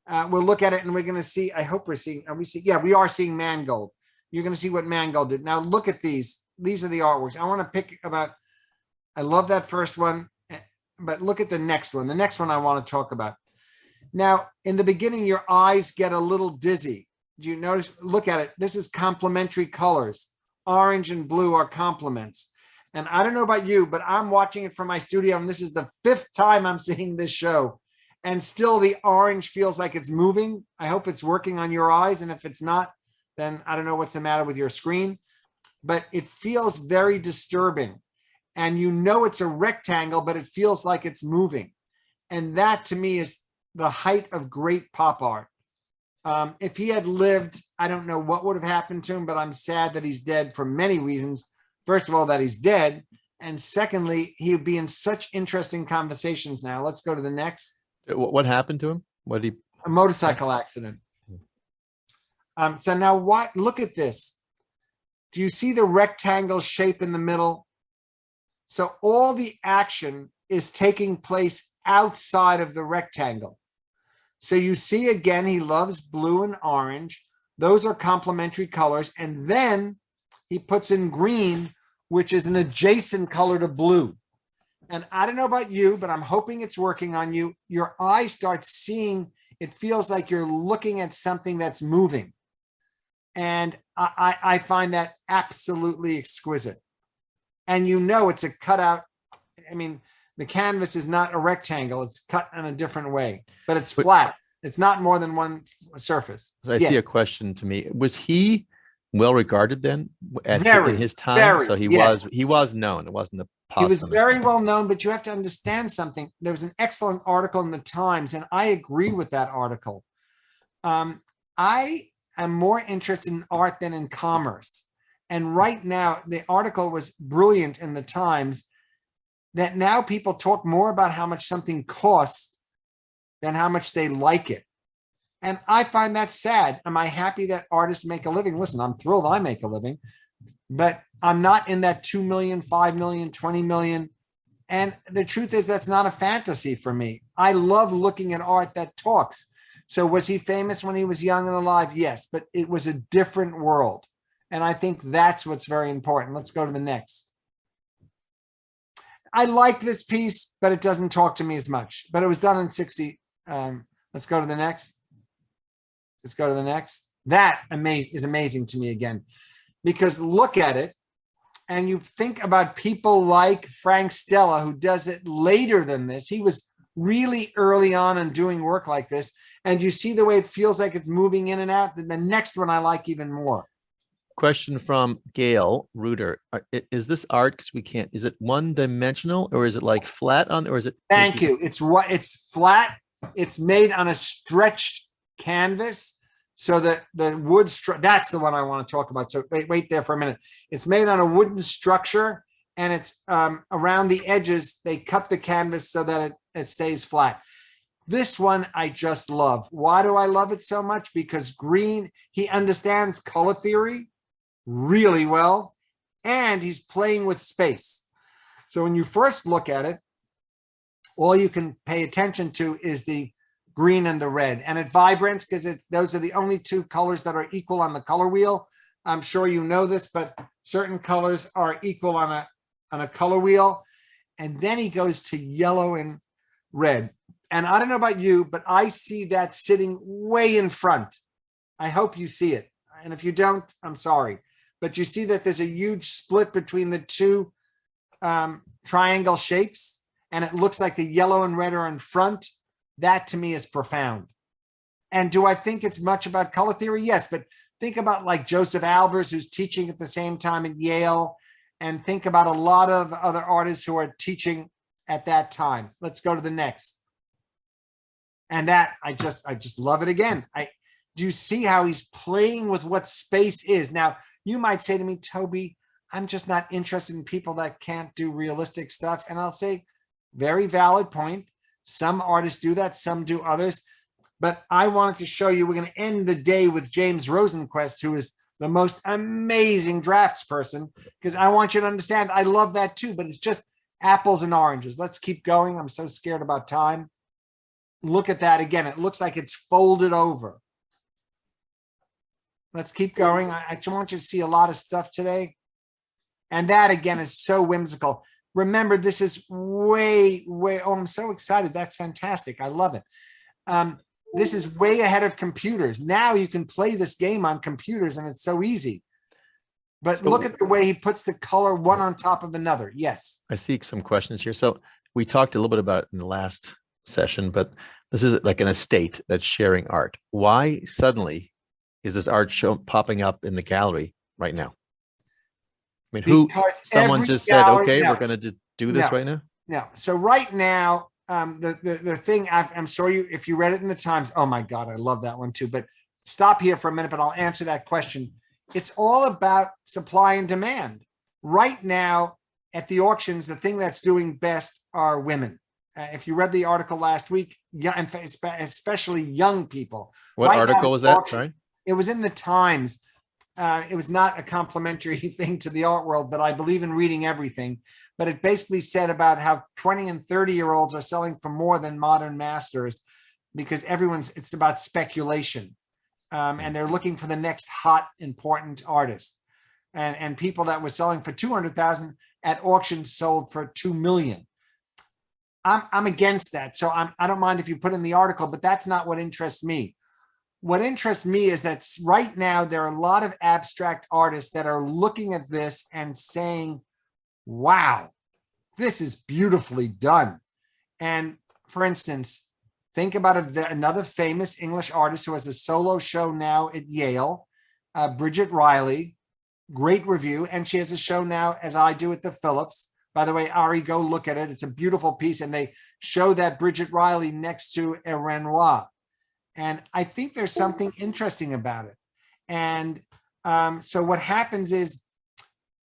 We'll look at it and we're going to see, I hope we're seeing, are we seeing? Yeah, we are seeing Mangold. You're going to see what Mangold did. Now look at these. These are the artworks. I want to pick about, I love that first one, but look at the next one. The next one I want to talk about. Now, in the beginning, your eyes get a little dizzy. Do you notice? Look at it. This is complementary colors. Orange and blue are complements. And I don't know about you, but I'm watching it from my studio, and this is the 5th time I'm seeing this show. And still the orange feels like it's moving. I hope it's working on your eyes. And if it's not, then I don't know what's the matter with your screen. But it feels very disturbing. And you know it's a rectangle, but it feels like it's moving. And that to me is the height of great pop art. If he had lived, I don't know what would have happened to him, but I'm sad that he's dead for many reasons. First of all, that he's dead. And secondly, he would be in such interesting conversations now. Let's go to the next. What happened to him? What did he? A motorcycle accident. So now what? Look at this. Do you see the rectangle shape in the middle? So all the action is taking place outside of the rectangle. So you see again, he loves blue and orange. Those are complementary colors. And then he puts in green, which is an adjacent color to blue. And I don't know about you, but I'm hoping it's working on you. Your eye starts seeing, it feels like you're looking at something that's moving. And I find that absolutely exquisite. And you know it's a cutout. I mean, the canvas is not a rectangle. It's cut in a different way, but it's flat. It's not more than one surface. So I see a question to me. Was he well regarded then in his time? Very, so he was known. It wasn't a He was very well known, but you have to understand something. There was an excellent article in the Times, and I agree with that article. I am more interested in art than in commerce. And right now, the article was brilliant in the Times that now people talk more about how much something costs than how much they like it. And I find that sad. Am I happy that artists make a living? Listen, I'm thrilled I make a living, but I'm not in that 2 million, 5 million, 20 million. And the truth is that's not a fantasy for me. I love looking at art that talks. So was he famous when he was young and alive? Yes, but it was a different world. And I think that's what's very important. Let's go to the next. I like this piece, but it doesn't talk to me as much. But it was done in 60. Let's go to the next. Let's go to the next. That is amazing to me again, because look at it and you think about people like Frank Stella, who does it later than this. He was really early on in doing work like this. And you see the way it feels like it's moving in and out. The next one I like even more. Question from Gail Reuter. Is this art, because we can't, is it one dimensional or is it like flat on, or is it? Thank you. It's flat. It's made on a stretched canvas. So the wood, that's the one I want to talk about. So wait there for a minute. It's made on a wooden structure, and it's around the edges. They cut the canvas so that it stays flat. This one I just love. Why do I love it so much? Because green, he understands color theory really well, and he's playing with space. So when you first look at it, all you can pay attention to is the green and the red, and it vibrance, because those are the only two colors that are equal on the color wheel. I'm sure you know this, but certain colors are equal on a color wheel. And then he goes to yellow and red. And I don't know about you, but I see that sitting way in front. I hope you see it. And if you don't, I'm sorry. But you see that there's a huge split between the two triangle shapes, and it looks like the yellow and red are in front. That to me is profound. And do I think it's much about color theory? Yes, but think about like Joseph Albers, who's teaching at the same time at Yale, and think about a lot of other artists who are teaching at that time. Let's go to the next. And that, I just love it again. Do you see how he's playing with what space is? Now, you might say to me, Toby, I'm just not interested in people that can't do realistic stuff. And I'll say, very valid point. Some artists do that, some do others. But I wanted to show you, we're going to end the day with James Rosenquist, who is the most amazing drafts person, because I want you to understand, I love that too, but it's just apples and oranges. Let's keep going. I'm so scared about time. Look at that again. It looks like it's folded over. Let's keep going. I just want you to see a lot of stuff today. And that again is so whimsical. Remember, this is way, oh, I'm so excited. That's fantastic. I love it. This is way ahead of computers. Now you can play this game on computers and it's so easy. But So, look at the way he puts the color one on top of another. Yes. I see some questions here. So we talked a little bit about in the last session, but this is like an estate that's sharing art. Why suddenly is this art show popping up in the gallery right now? I mean, someone just said, okay, we're going to do this right now? No. So right now, the thing, I'm sure if you read it in the Times, oh my God, I love that one too. But stop here for a minute, but I'll answer that question. It's all about supply and demand. Right now at the auctions, the thing that's doing best are women. If you read the article last week, especially young people. What article was that? Sorry. It was in the Times. It was not a complimentary thing to the art world, but I believe in reading everything. But it basically said about how 20 and 30-year-olds are selling for more than modern masters because it's about speculation. And they're looking for the next hot, important artist. And people that were selling for 200,000 at auction sold for 2 million. I'm against that. So I don't mind if you put in the article, but that's not what interests me. What interests me is that right now there are a lot of abstract artists that are looking at this and saying, wow, this is beautifully done. And for instance, think about another famous English artist who has a solo show now at Yale, Bridget Riley, great review. And she has a show now, as I do, at the Phillips. By the way, Ari, go look at it. It's a beautiful piece. And they show that Bridget Riley next to a Renoir. And I think there's something interesting about it. And so what happens is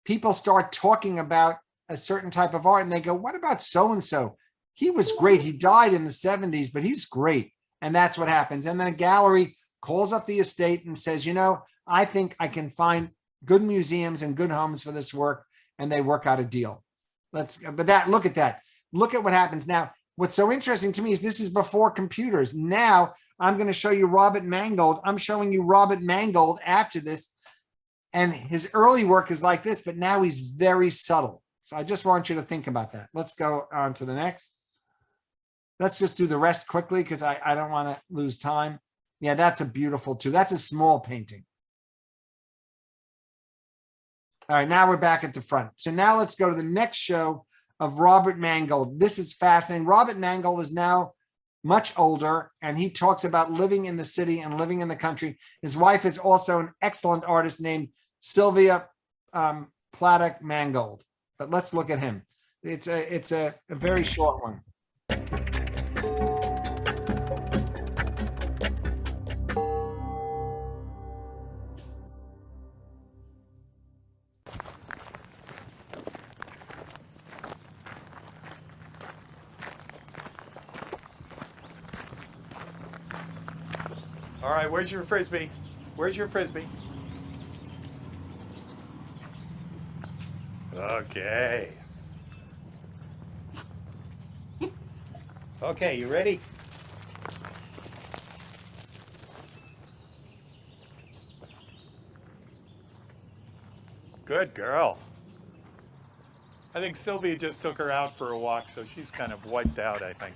people start talking about a certain type of art and they go, what about so-and-so? He was great. He died in the 70s, but he's great. And that's what happens. And then a gallery calls up the estate and says, you know, I think I can find good museums and good homes for this work. And they work out a deal. Look at that. Look at what happens now. What's so interesting to me is this is before computers. Now I'm going to show you Robert Mangold. I'm showing you Robert Mangold after this. And his early work is like this, but now he's very subtle. So I just want you to think about that. Let's go on to the next. Let's just do the rest quickly because I don't want to lose time. Yeah, that's a beautiful too. That's a small painting. All right, now we're back at the front. So now let's go to the next show of Robert Mangold. This is fascinating. Robert Mangold is now much older, and he talks about living in the city and living in the country. His wife is also an excellent artist named Sylvia Platek Mangold. But let's look at him. It's a very short one. All right, where's your Frisbee? Where's your Frisbee? Okay. Okay, you ready? Good girl. I think Sylvia just took her out for a walk, so she's kind of wiped out, I think.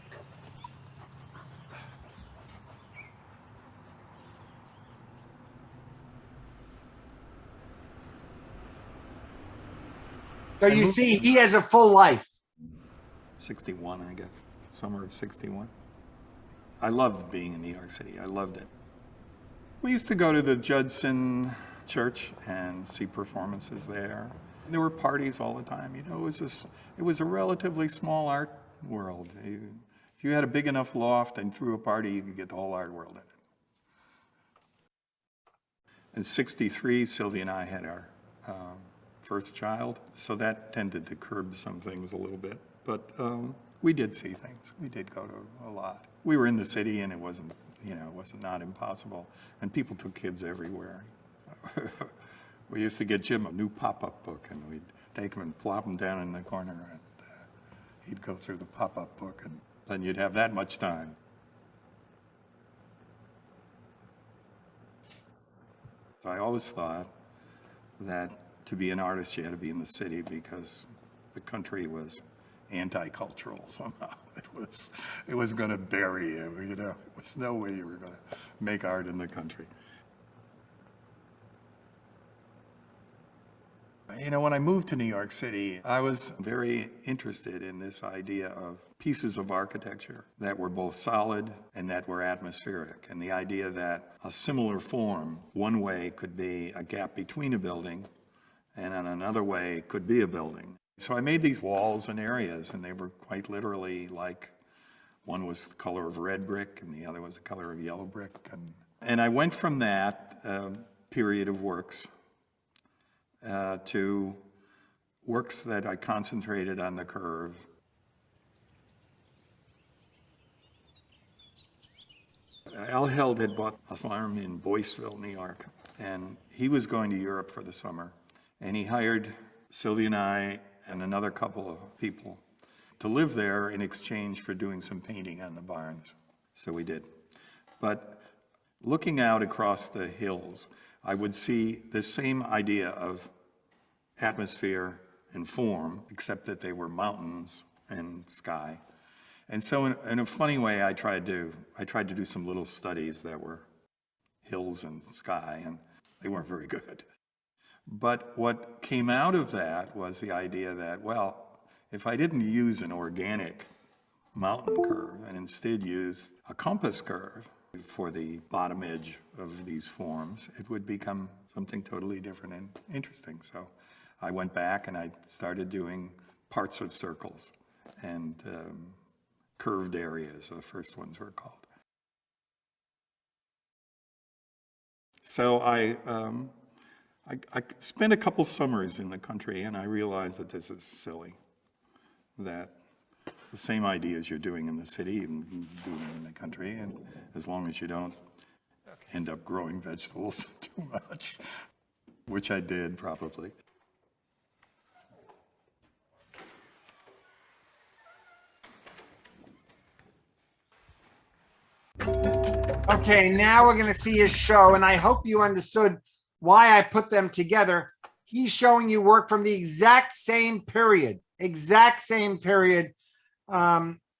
So you see, he has a full life. 61, I guess. Summer of 61. I loved being in New York City. I loved it. We used to go to the Judson Church and see performances there. There were parties all the time. You know, it was a relatively small art world. If you had a big enough loft and threw a party, you could get the whole art world in it. In 63, Sylvia and I had our first child, so that tended to curb some things a little bit. But we did see things. We did go to a lot. We were in the city, and it wasn't, it wasn't not impossible. And people took kids everywhere. We used to get Jim a new pop-up book, and we'd take him and plop him down in the corner, and he'd go through the pop-up book, and then you'd have that much time. So I always thought that to be an artist, you had to be in the city because the country was anti-cultural somehow. It was going to bury you, There was no way you were going to make art in the country. When I moved to New York City, I was very interested in this idea of pieces of architecture that were both solid and that were atmospheric, and the idea that a similar form, one way could be a gap between a building, and in another way could be a building. So I made these walls and areas, and they were quite literally like, one was the color of red brick, and the other was the color of yellow brick. And I went from that period of works to works that I concentrated on the curve. Al Held had bought a farm in Boyceville, New York, and he was going to Europe for the summer. And he hired Sylvia and I and another couple of people to live there in exchange for doing some painting on the barns. So we did. But looking out across the hills, I would see the same idea of atmosphere and form, except that they were mountains and sky. And so in a funny way, I tried to do some little studies that were hills and sky, and they weren't very good. But what came out of that was the idea that, well, if I didn't use an organic mountain curve and instead used a compass curve for the bottom edge of these forms, it would become something totally different and interesting. So I went back and I started doing parts of circles and curved areas, the first ones were called. So I spent a couple summers in the country, and I realized that this is silly, that the same ideas you're doing in the city, you can do them in the country, and as long as you don't end up growing vegetables too much, which I did probably. Okay, now we're going to see his show, and I hope you understood why I put them together. He's showing you work from the exact same period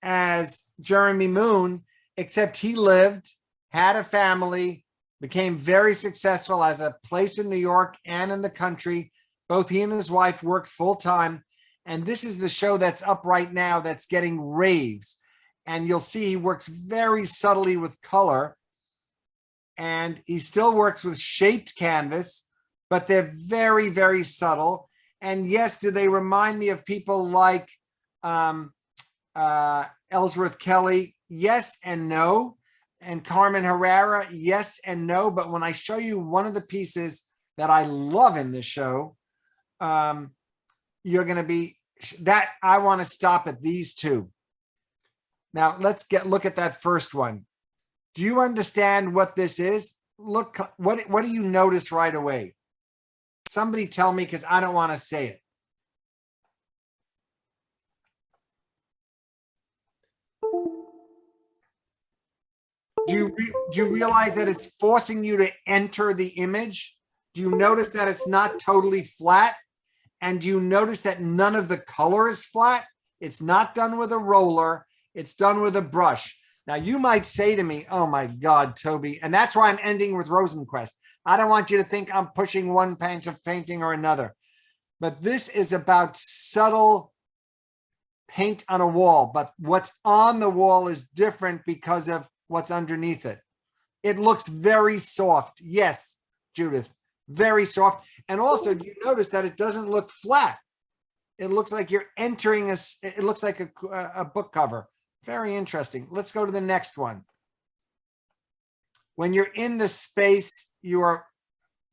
as Jeremy Moon, except he lived, had a family, became very successful as a place in New York and in the country. Both he and his wife worked full time. And this is the show that's up right now that's getting raves. And you'll see he works very subtly with color. And he still works with shaped canvas, but they're very, very subtle. And yes, do they remind me of people like Ellsworth Kelly? Yes and no. And Carmen Herrera? Yes and no. But when I show you one of the pieces that I love in this show, you're going to be that I want to stop at these two. Now let's look at that first one. Do you understand what this is? Look, what do you notice right away? Somebody tell me, because I don't want to say it. Do you realize that it's forcing you to enter the image? Do you notice that it's not totally flat? And do you notice that none of the color is flat? It's not done with a roller. It's done with a brush. Now, you might say to me, oh, my God, Toby, and that's why I'm ending with Rosenquist. I don't want you to think I'm pushing one kind of painting or another. But this is about subtle paint on a wall. But what's on the wall is different because of what's underneath it. It looks very soft. Yes, Judith, very soft. And also, you notice that it doesn't look flat. It looks like you're entering it looks like a book cover. Very interesting. Let's go to the next one. When you're in the space, you are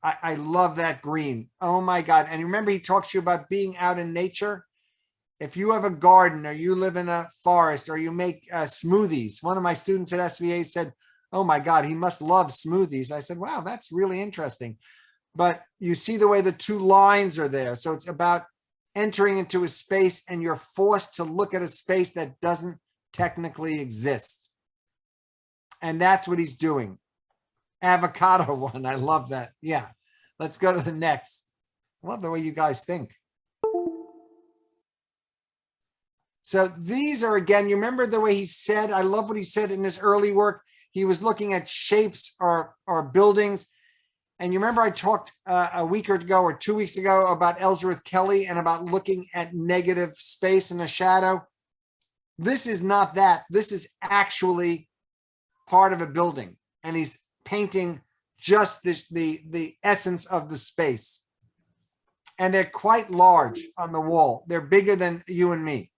I love that green. Oh my God. And remember, he talks to you about being out in nature. If you have a garden or you live in a forest or you make smoothies, one of my students at SVA said, oh my God, he must love smoothies. I said, wow, that's really interesting. But you see the way the two lines are there. So it's about entering into a space and you're forced to look at a space that doesn't technically exist. And that's what he's doing. Avocado one, I love that. Yeah, let's go to the next. I love the way you guys think. So these are, again, you remember the way he said, I love what he said in his early work. He was looking at shapes or buildings. And you remember I talked a week ago or 2 weeks ago about Ellsworth Kelly and about looking at negative space and a shadow. This is not that. This is actually part of a building. And he's painting just the essence of the space. And they're quite large on the wall. They're bigger than you and me.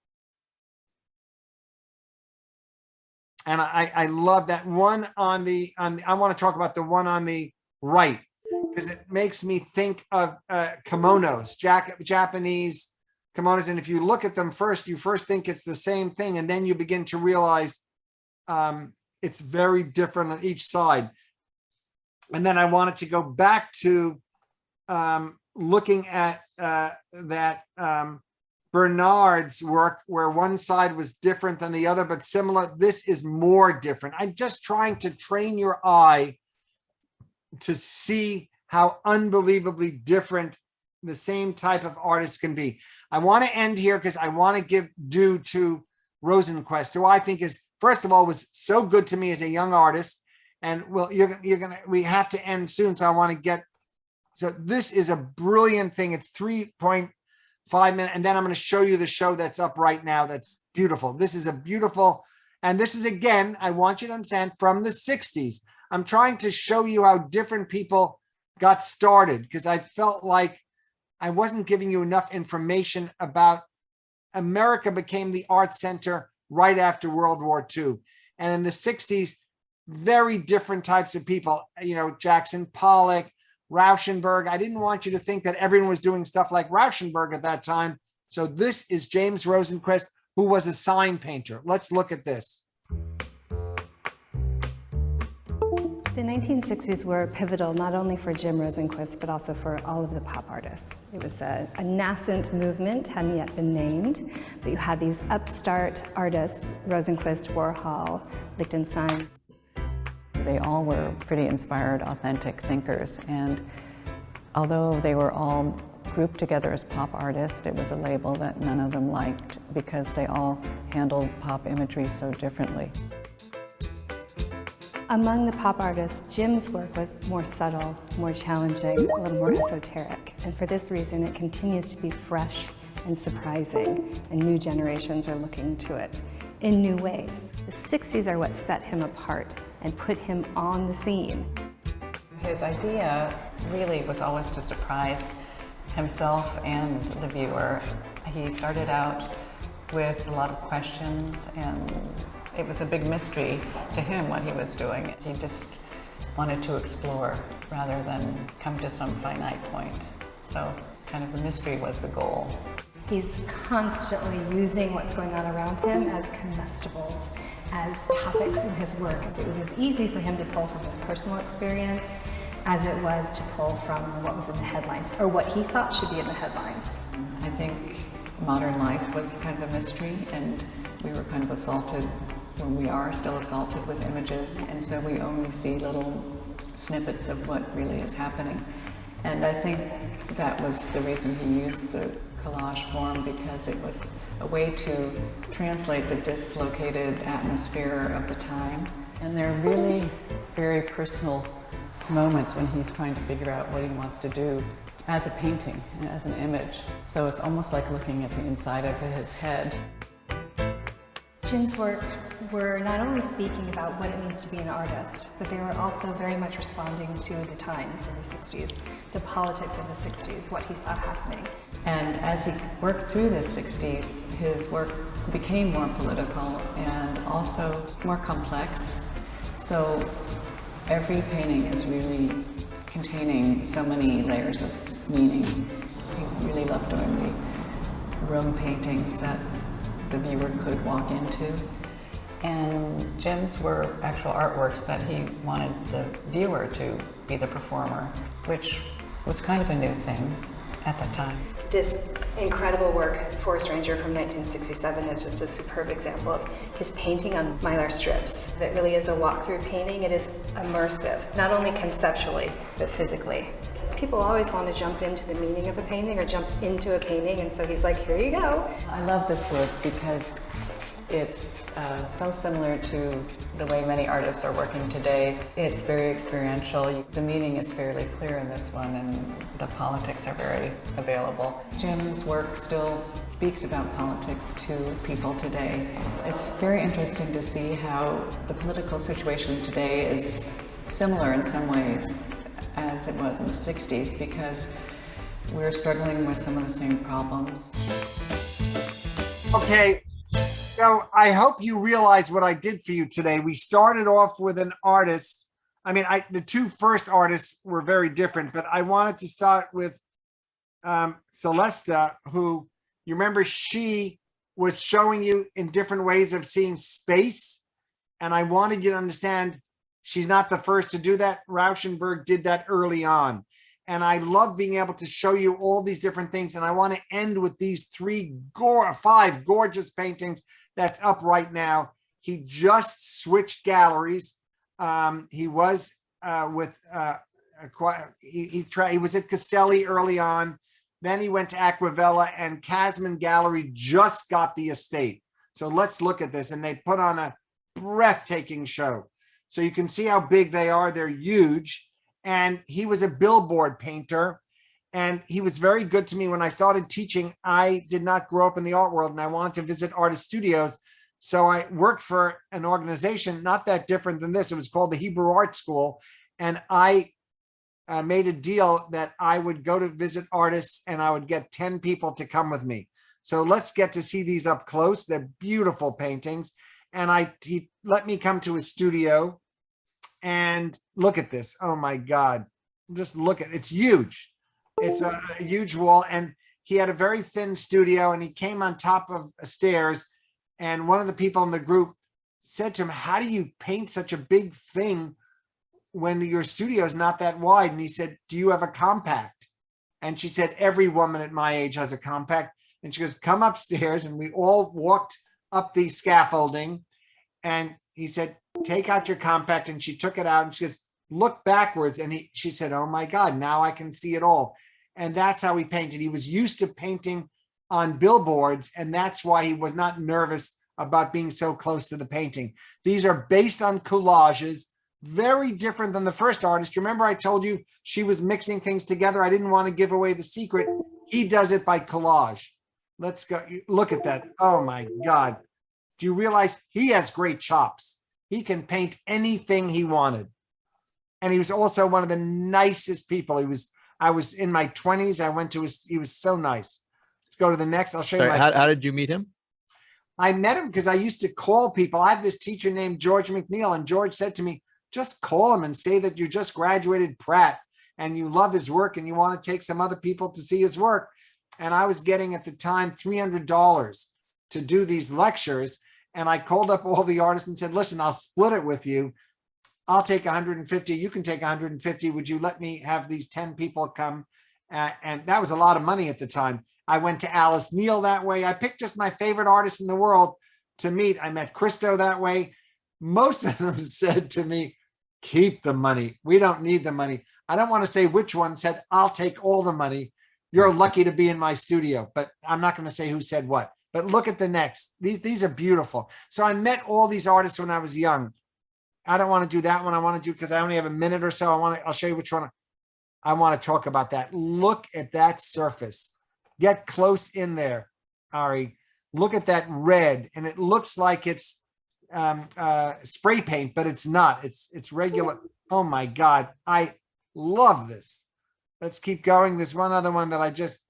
And I love that one on the I want to talk about the one on the right, because it makes me think of kimonos, Japanese kimonos. And if you look at them first, you first think it's the same thing. And then you begin to realize it's very different on each side. And then I wanted to go back to looking at that Bernard's work, where one side was different than the other, but similar. This is more different. I'm just trying to train your eye to see how unbelievably different the same type of artist can be. I want to end here because I want to give due to Rosenquist, who I think is, first of all, was so good to me as a young artist. And well, we have to end soon. So I want to get, so this is a brilliant thing. It's 3.5 minutes. And then I'm going to show you the show that's up right now. That's beautiful. This is a beautiful, and this is, again, I want you to understand, from the 60s. I'm trying to show you how different people got started, because I felt like I wasn't giving you enough information about America became the art center right after World War II. And in the 60s, very different types of people, Jackson Pollock, Rauschenberg. I didn't want you to think that everyone was doing stuff like Rauschenberg at that time. So this is James Rosenquist, who was a sign painter. Let's look at this. The 1960s were pivotal not only for Jim Rosenquist, but also for all of the pop artists. It was a nascent movement, hadn't yet been named, but you had these upstart artists, Rosenquist, Warhol, Lichtenstein. They all were pretty inspired, authentic thinkers, and although they were all grouped together as pop artists, it was a label that none of them liked because they all handled pop imagery so differently. Among the pop artists, Jim's work was more subtle, more challenging, a little more esoteric. And for this reason, it continues to be fresh and surprising, and new generations are looking to it in new ways. The 60s are what set him apart and put him on the scene. His idea really was always to surprise himself and the viewer. He started out with a lot of questions, and it was a big mystery to him what he was doing. He just wanted to explore rather than come to some finite point. So kind of the mystery was the goal. He's constantly using what's going on around him as comestibles, as topics in his work. It was as easy for him to pull from his personal experience as it was to pull from what was in the headlines, or what he thought should be in the headlines. I think modern life was kind of a mystery, and we were kind of assaulted, when we are still assaulted with images, and so we only see little snippets of what really is happening. And I think that was the reason he used the collage form, because it was a way to translate the dislocated atmosphere of the time. And they're really very personal moments when he's trying to figure out what he wants to do as a painting, as an image. So it's almost like looking at the inside of his head. Jim's works were not only speaking about what it means to be an artist, but they were also very much responding to the times in the 60s, the politics of the 60s, what he saw happening. And as he worked through the 60s, his work became more political and also more complex. So every painting is really containing so many layers of meaning. He's really loved doing the room paintings that the viewer could walk into. And Jim's were actual artworks that he wanted the viewer to be the performer, which was kind of a new thing at the time. This incredible work, Forest Ranger from 1967, is just a superb example of his painting on mylar strips. It really is a walk-through painting. It is immersive, not only conceptually, but physically. People always want to jump into the meaning of a painting or jump into a painting, and so he's like, here you go. I love this work because it's so similar to the way many artists are working today. It's very experiential. The meaning is fairly clear in this one, and the politics are very available. Jim's work still speaks about politics to people today. It's very interesting to see how the political situation today is similar in some ways as it was in the 60s, because we're struggling with some of the same problems. Okay. So I hope you realize what I did for you today. We started off with an artist. I mean, the two first artists were very different, but I wanted to start with Celeste, who, you remember, she was showing you in different ways of seeing space. And I wanted you to understand she's not the first to do that. Rauschenberg did that early on. And I love being able to show you all these different things. And I want to end with these five gorgeous paintings that's up right now. He just switched galleries. He was with he was at Castelli early on. Then he went to Aquavella, and Kasmin Gallery just got the estate. So let's look at this. And they put on a breathtaking show. So you can see how big they are. They're huge. And he was a billboard painter. And he was very good to me when I started teaching. I did not grow up in the art world, and I wanted to visit artist studios. So I worked for an organization not that different than this. It was called the Hebrew Art School. And I made a deal that I would go to visit artists and I would get 10 people to come with me. So let's get to see these up close. They're beautiful paintings. And he let me come to his studio and look at this. Oh my God. Just look at it. It's huge. It's a huge wall, and he had a very thin studio, and he came on top of stairs, and one of the people in the group said to him, how do you paint such a big thing when your studio is not that wide? And he said, do you have a compact? And she said, every woman at my age has a compact. And she goes, come upstairs. And we all walked up the scaffolding, and he said, take out your compact. And she took it out, and she goes, look backwards. And she said, oh my God, now I can see it all. And that's how he painted. He was used to painting on billboards, and that's why he was not nervous about being so close to the painting. These are based on collages, very different than the first artist. Remember I told you she was mixing things together? I didn't want to give away the secret. He does it by collage. Let's go. Look at that. Oh my God. Do you realize he has great chops? He can paint anything he wanted. And he was also one of the nicest people. I was in my 20s. I went to he was so nice. Let's go to the next. I'll show you. How did you meet him? I met him because I used to call people. I had this teacher named George McNeil, and George said to me, just call him and say that you just graduated Pratt and you love his work and you want to take some other people to see his work. And I was getting at the time $300 to do these lectures. And I called up all the artists and said, listen, I'll split it with you. I'll take 150. You can take 150. Would you let me have these 10 people come? And that was a lot of money at the time. I went to Alice Neal that way. I picked just my favorite artists in the world to meet. I met Christo that way. Most of them said to me, keep the money. We don't need the money. I don't want to say which one said, I'll take all the money. You're lucky to be in my studio, but I'm not going to say who said what. But look at the next. These are beautiful. So I met all these artists when I was young. I don't want to do that one. I want to do, because I only have a minute or so. I'll show you which one I want to talk about. That. Look at that surface. Get close in there, Ari. Look at that red, and it looks like it's spray paint, but it's not. It's regular. Oh my God, I love this. Let's keep going. There's one other one that I just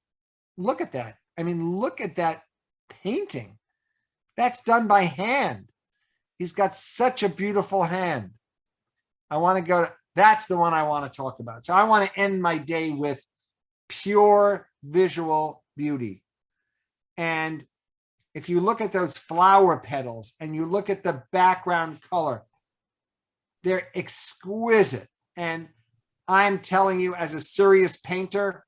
look at that. I mean, look at that painting. That's done by hand. He's got such a beautiful hand. I want to go to That's the one I want to talk about. So I want to end my day with pure visual beauty. And if you look at those flower petals and you look at the background color, they're exquisite. And I'm telling you, as a serious painter,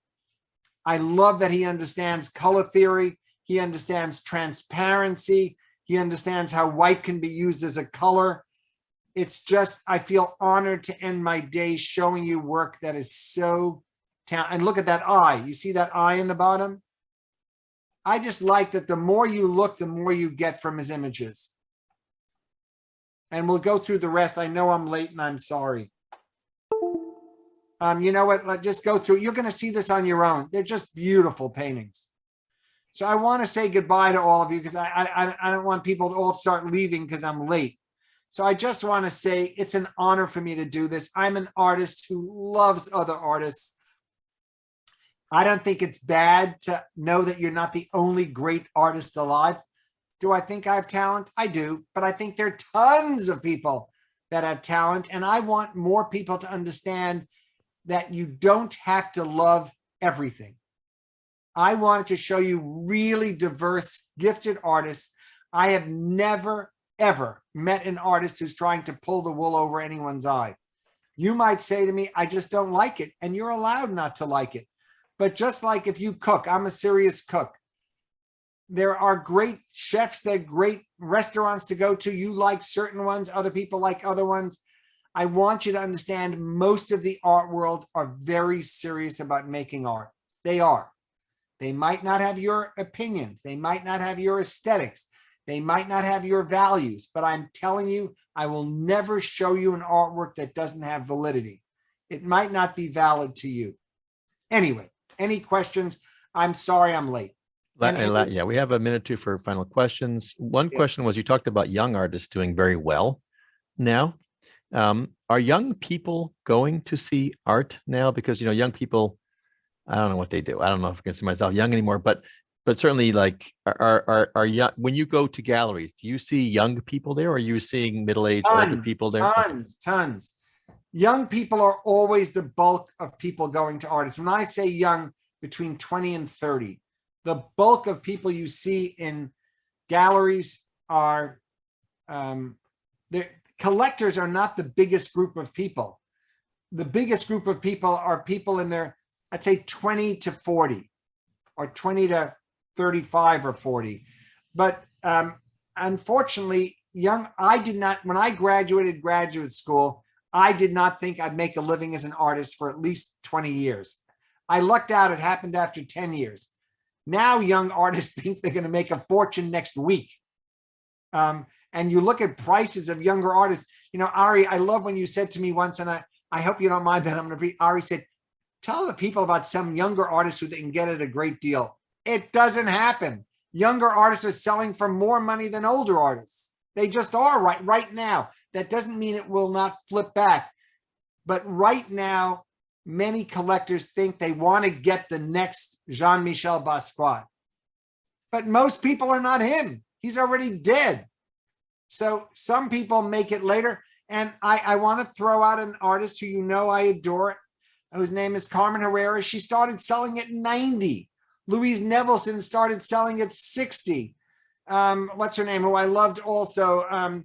I love that he understands color theory. He understands transparency. He understands how white can be used as a color. It's just, I feel honored to end my day showing you work that is so talented. And look at that eye. You see that eye in the bottom? I just like that the more you look, the more you get from his images. And we'll go through the rest. I know I'm late and I'm sorry. You know what? Let's just go through. You're going to see this on your own. They're just beautiful paintings. So I want to say goodbye to all of you because I don't want people to all start leaving because I'm late. So I just want to say it's an honor for me to do this. I'm an artist who loves other artists. I don't think it's bad to know that you're not the only great artist alive. Do I think I have talent? I do, but I think there are tons of people that have talent, and I want more people to understand that you don't have to love everything. I wanted to show you really diverse, gifted artists. I have never, ever met an artist who's trying to pull the wool over anyone's eye. You might say to me, I just don't like it, and you're allowed not to like it. But just like if you cook, I'm a serious cook. There are great chefs, there are great restaurants to go to. You like certain ones, other people like other ones. I want you to understand most of the art world are very serious about making art. They are. They might not have your opinions. They might not have your aesthetics. They might not have your values, but I'm telling you, I will never show you an artwork that doesn't have validity. It might not be valid to you. Anyway, any questions? I'm sorry I'm late. Yeah, we have a minute or two for final questions. One question was, you talked about young artists doing very well now. Are young people going to see art now? Because, you know, young people, I don't know what they do. I don't know if I can see myself young anymore, but certainly, like, are young, when you go to galleries, do you see young people there, or are you seeing middle-aged older people there? Tons. Young people are always the bulk of people going to artists. When I say young, between 20 and 30, the bulk of people you see in galleries are, the collectors are not the biggest group of people. The biggest group of people are people in their, I'd say 20 to 40 or 20 to 35 or 40. But unfortunately, I did not, when I graduated graduate school, I did not think I'd make a living as an artist for at least 20 years. I lucked out. It happened after 10 years. Now young artists think they're going to make a fortune next week. And you look at prices of younger artists. You know, Ari, I love when you said to me once, and I hope you don't mind that I'm going to be, Ari said, tell the people about some younger artists who they can get at a great deal. It doesn't happen. Younger artists are selling for more money than older artists. They just are right now. That doesn't mean it will not flip back. But right now, many collectors think they want to get the next Jean-Michel Basquiat. But most people are not him. He's already dead. So some people make it later. And I want to throw out an artist who you know I adore, whose name is Carmen Herrera. She started selling at 90. Louise Nevelson started selling at 60. What's her name? Who I loved also.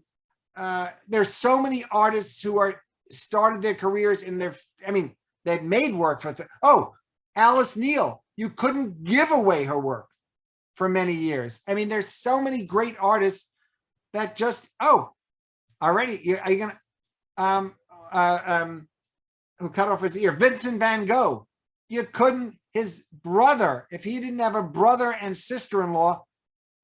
There's so many artists who are started their careers in their, they've made work for, Alice Neal. You couldn't give away her work for many years. There's so many great artists that just, already, are you gonna, who cut off his ear? Vincent van Gogh. You couldn't, his brother, if he didn't have a brother and sister-in-law,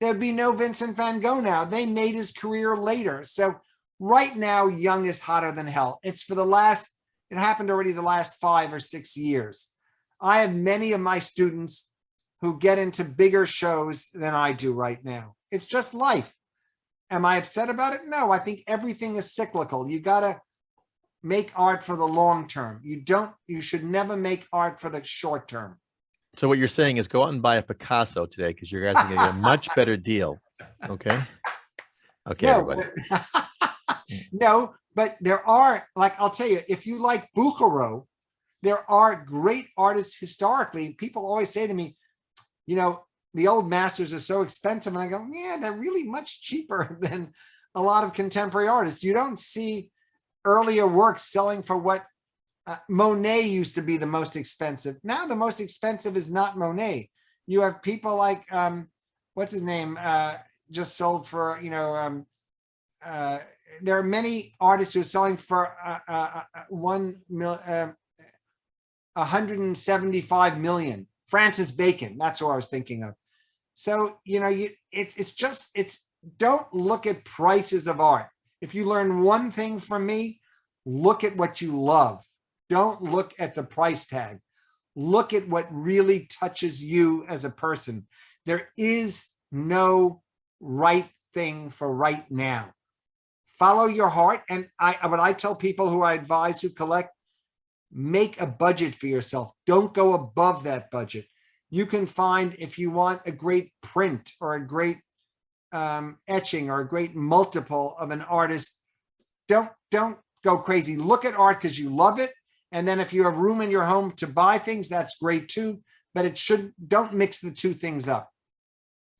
there'd be no Vincent van Gogh now. They made his career later. So right now, young is hotter than hell. It's for it happened already the last 5 or 6 years. I have many of my students who get into bigger shows than I do right now. It's just life. Am I upset about it? No, I think everything is cyclical. You gotta make art for the long term. You should never make art for the short term. So what you're saying is go out and buy a Picasso today, because you guys are going to get a much better deal. Okay. Okay, no, everybody. No, But there are, like, I'll tell you, if you like Bouguereau, there are great artists historically. People always say to me, you know, the old masters are so expensive. And I go, yeah, they're really much cheaper than a lot of contemporary artists. You don't see earlier works selling for what Monet used to be the most expensive. Now the most expensive is not Monet. You have people like, what's his name, just sold for, you know, there are many artists who are selling for 175 million. Francis Bacon, that's who I was thinking of. So, you know, don't look at prices of art. If you learn one thing from me, look at what you love. Don't look at the price tag. Look at what really touches you as a person. There is no right thing for right now. Follow your heart. And what I tell people who I advise who collect, make a budget for yourself. Don't go above that budget. You can find, if you want a great print or a great etching or a great multiple of an artist, don't go crazy. Look at art because you love it. And then if you have room in your home to buy things, that's great too. But don't mix the two things up.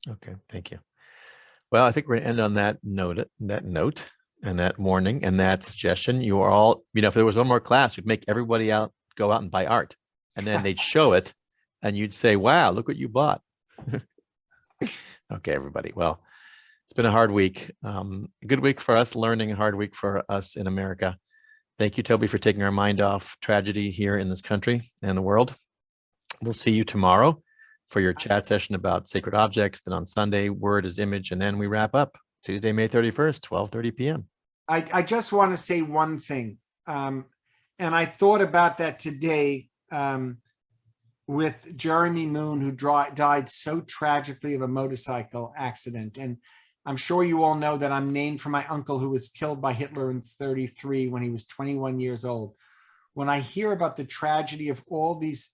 Okay, thank you. Well, I think we're going to end on that note and that warning and that suggestion. You are all, you know, if there was one more class, we'd make everybody go out and buy art, and then they'd show it and you'd say, wow, look what you bought. Okay, everybody. Well, it's been a hard week. A good week for us learning, a hard week for us in America. Thank you, Tobi, for taking our mind off tragedy here in this country and the world. We'll see you tomorrow for your chat session about sacred objects. Then on Sunday, word is image. And then we wrap up Tuesday, May 31st, 12:30 p.m. I just want to say one thing. And I thought about that today with Jeremy Moon, who died so tragically of a motorcycle accident. And I'm sure you all know that I'm named for my uncle who was killed by Hitler in 1933 when he was 21 years old. When I hear about the tragedy of all these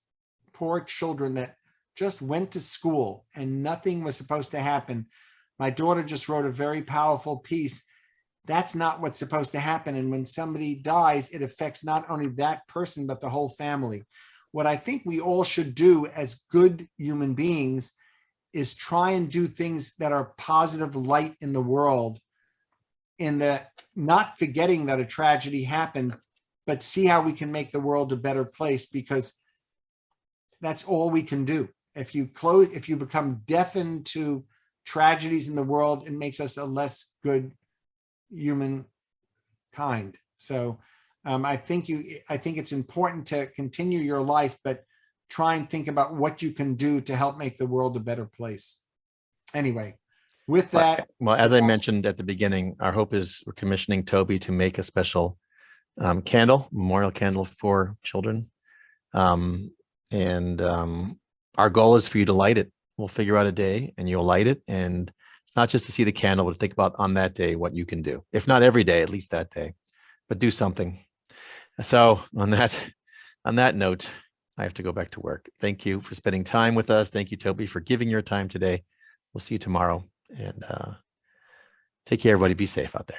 poor children that just went to school and nothing was supposed to happen, my daughter just wrote a very powerful piece. That's not what's supposed to happen. And when somebody dies, it affects not only that person, but the whole family. What I think we all should do as good human beings is try and do things that are positive light in the world, not forgetting that a tragedy happened, but see how we can make the world a better place, because that's all we can do. If you become deafened to tragedies in the world, it makes us a less good human kind. So I think it's important to continue your life, but try and think about what you can do to help make the world a better place. Anyway, with that. Well, as I mentioned at the beginning, our hope is we're commissioning Tobi to make a special memorial candle for children. Our goal is for you to light it. We'll figure out a day and you'll light it. And it's not just to see the candle, but think about on that day what you can do. If not every day, at least that day, but do something. So on that note, I have to go back to work. Thank you for spending time with us. Thank you, Tobi, for giving your time today. We'll see you tomorrow, and take care, everybody. Be safe out there.